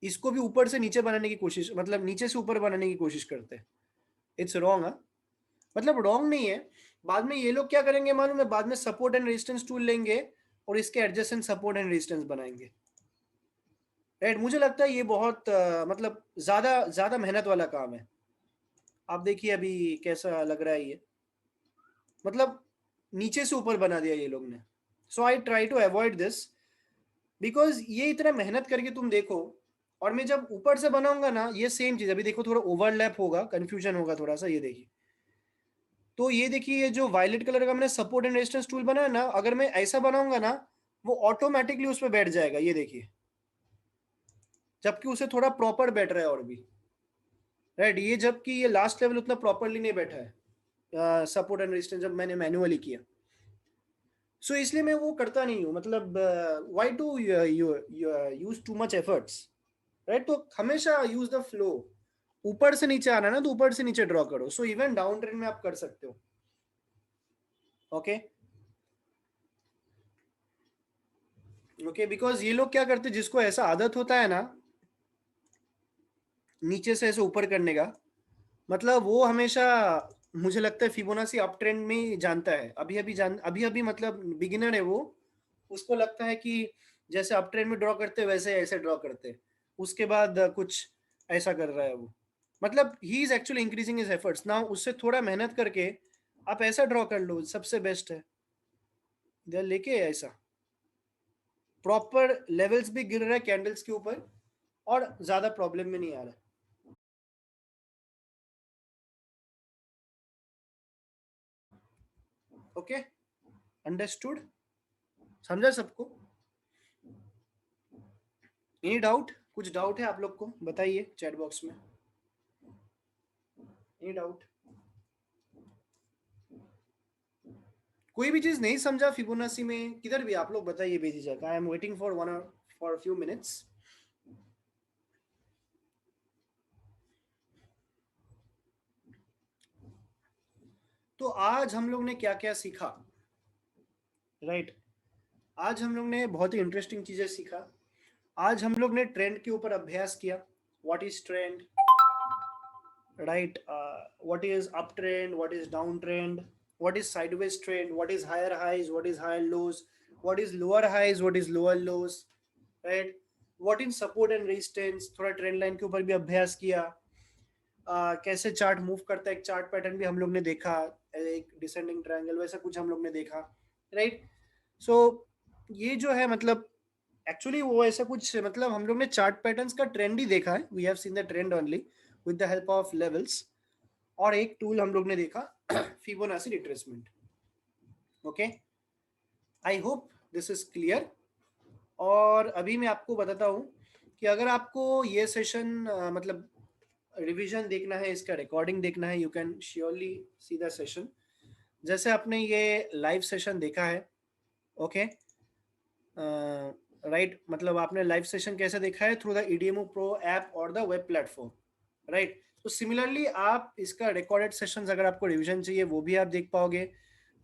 इसको भी ऊपर से नीचे बनाने की कोशिश, मतलब नीचे से ऊपर बनाने की कोशिश करते हैं। इट्स रॉन्ग, हाँ, मतलब रॉन्ग नहीं है। बाद में ये लोग क्या करेंगे मालूम है, बाद में सपोर्ट एंड रेजिस्टेंस टूल लेंगे और इसके एडजेसेंट सपोर्ट एंड रेजिस्टेंस बनाएंगे। राइट, मुझे लगता है ये बहुत मतलब ज्यादा ज्यादा मेहनत वाला काम है। आप देखिए अभी कैसा लग रहा है ये, मतलब नीचे से ऊपर बना दिया ये लोग ने। So I try to avoid this, because ये इतना मेहनत करके तुम देखो, और मैं जब ऊपर से बनाऊंगा ना, ये सेम चीज अभी देखो, थोड़ा ओवरलैप होगा, कंफ्यूजन होगा थोड़ा सा, ये देखिए। तो ये देखिए, ये जो वायलेट कलर का मैंने सपोर्ट एंड रेजिस्टेंस टूल बनाया ना, अगर मैं ऐसा बनाऊंगा ना, वो ऑटोमेटिकली उस पर बैठ जाएगा, ये देखिए, जबकि उसे थोड़ा प्रॉपर बैठ रहा है और भी। राइट, ये जबकि ये लास्ट लेवल उतना प्रॉपरली नहीं बैठा है, सपोर्ट एंड रेजिस्टेंस जब मैंने मैन्युअली किया। सो इसलिए मैं वो करता नहीं हूँ, मतलब why to use too much efforts. Right, तो हमेशा यूज द फ्लो। ऊपर से नीचे आना है ना, तो ऊपर से नीचे ड्रॉ करो। सो इवन डाउन ट्रेंड में आप कर सकते हो। ओके, ओके, बिकॉज ये लोग क्या करते हैं, जिसको ऐसा आदत होता है ना नीचे से ऐसे ऊपर करने का, मतलब वो हमेशा, मुझे लगता है फिबोनाची अप ट्रेंड में ही जानता है। अभी अभी मतलब बिगिनर है वो, उसको लगता है कि जैसे अप ट्रेंड में ड्रॉ करते वैसे ऐसे ड्रॉ करते, उसके बाद कुछ ऐसा कर रहा है वो। मतलब he is actually increasing his efforts ना, उससे थोड़ा मेहनत करके आप ऐसा ड्रॉ कर लो, सबसे बेस्ट है। इधर लेके ऐसा प्रॉपर लेवल्स भी गिर रहा है कैंडल्स के ऊपर, और ज्यादा प्रॉब्लम में नहीं आ रहा। ओके, अंडरस्टूड, समझा सबको? एनी डाउट, कुछ डाउट है आप लोग को, बताइए चैट बॉक्स में। एनी डाउट, कोई भी चीज नहीं समझा फिबोनाची में, किधर भी आप लोग बताइए बेझिझक। I am waiting for one for few minutes. तो आज हम लोग ने क्या क्या सीखा, राइट आज हम लोग ने बहुत ही इंटरेस्टिंग चीजें सीखा। आज हम लोग ने ट्रेंड के ऊपर अभ्यास किया, what is trend, right, what is up trend, what is down trend, what is sideways trend, what is higher highs, what is higher lows, what is lower highs, what is lower lows, right, what in support and resistance, थोड़ा trend line के ऊपर भी अभ्यास किया। कैसे chart move करता है, एक चार्ट पैटर्न भी हम लोग ने देखा, एक डिसेंडिंग ट्रायंगल वैसा कुछ हम लोग ने देखा, राइट। सो ये जो है मतलब एक्चुअली वो ऐसा कुछ, मतलब हम लोग ने चार्ट पैटर्न्स का ट्रेंड ही देखा है, we have seen the trend only with the help of levels. और एक टूल हम लोग ने देखा Fibonacci retracement. Okay, I hope this is clear. और अभी मैं आपको बताता हूँ कि अगर आपको ये सेशन मतलब रिवीजन देखना है, इसका रिकॉर्डिंग देखना है, you can surely see the session. जैसे आपने ये लाइव सेशन देखा है, ओके राइट, मतलब आपने लाइव सेशन कैसे देखा है, थ्रू द ईडीएमओ प्रो ऐप और द वेब प्लेटफॉर्म, राइट। तो सिमिलरली आप इसका रिकॉर्डेड सेशंस अगर आपको रिवीजन चाहिए वो भी आप देख पाओगे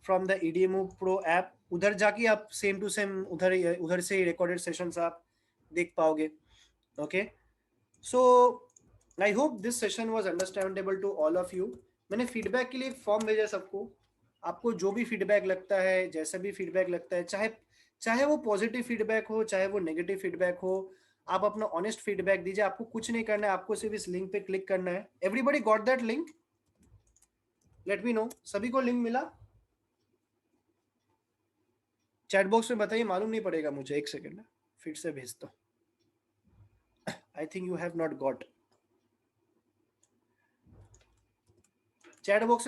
फ्रॉम द ईडीएमओ प्रो ऐप। उधर जाके आप सेम टू सेम उधर से रिकॉर्डेड सेशंस आप देख पाओगे। Okay, so I hope this session was understandable to all of you. मैंने फीडबैक के लिए फॉर्म भेजा सबको। आपको जो भी फीडबैक लगता है, जैसा भी फीडबैक लगता है, चाहे चाहे वो पॉजिटिव फीडबैक हो, चाहे वो नेगेटिव फीडबैक हो, आप अपना ऑनेस्ट फीडबैक दीजिए। आपको कुछ नहीं करना है, आपको सिर्फ इस लिंक पे क्लिक करना है। Everybody got that link? Late me no, सभी को लिंक मिला? चैट बॉक्स में बताइए, मालूम नहीं पड़ेगा मुझे, एक सेकेंड फिर से भेजता हूँ। I think you have not got. Chat box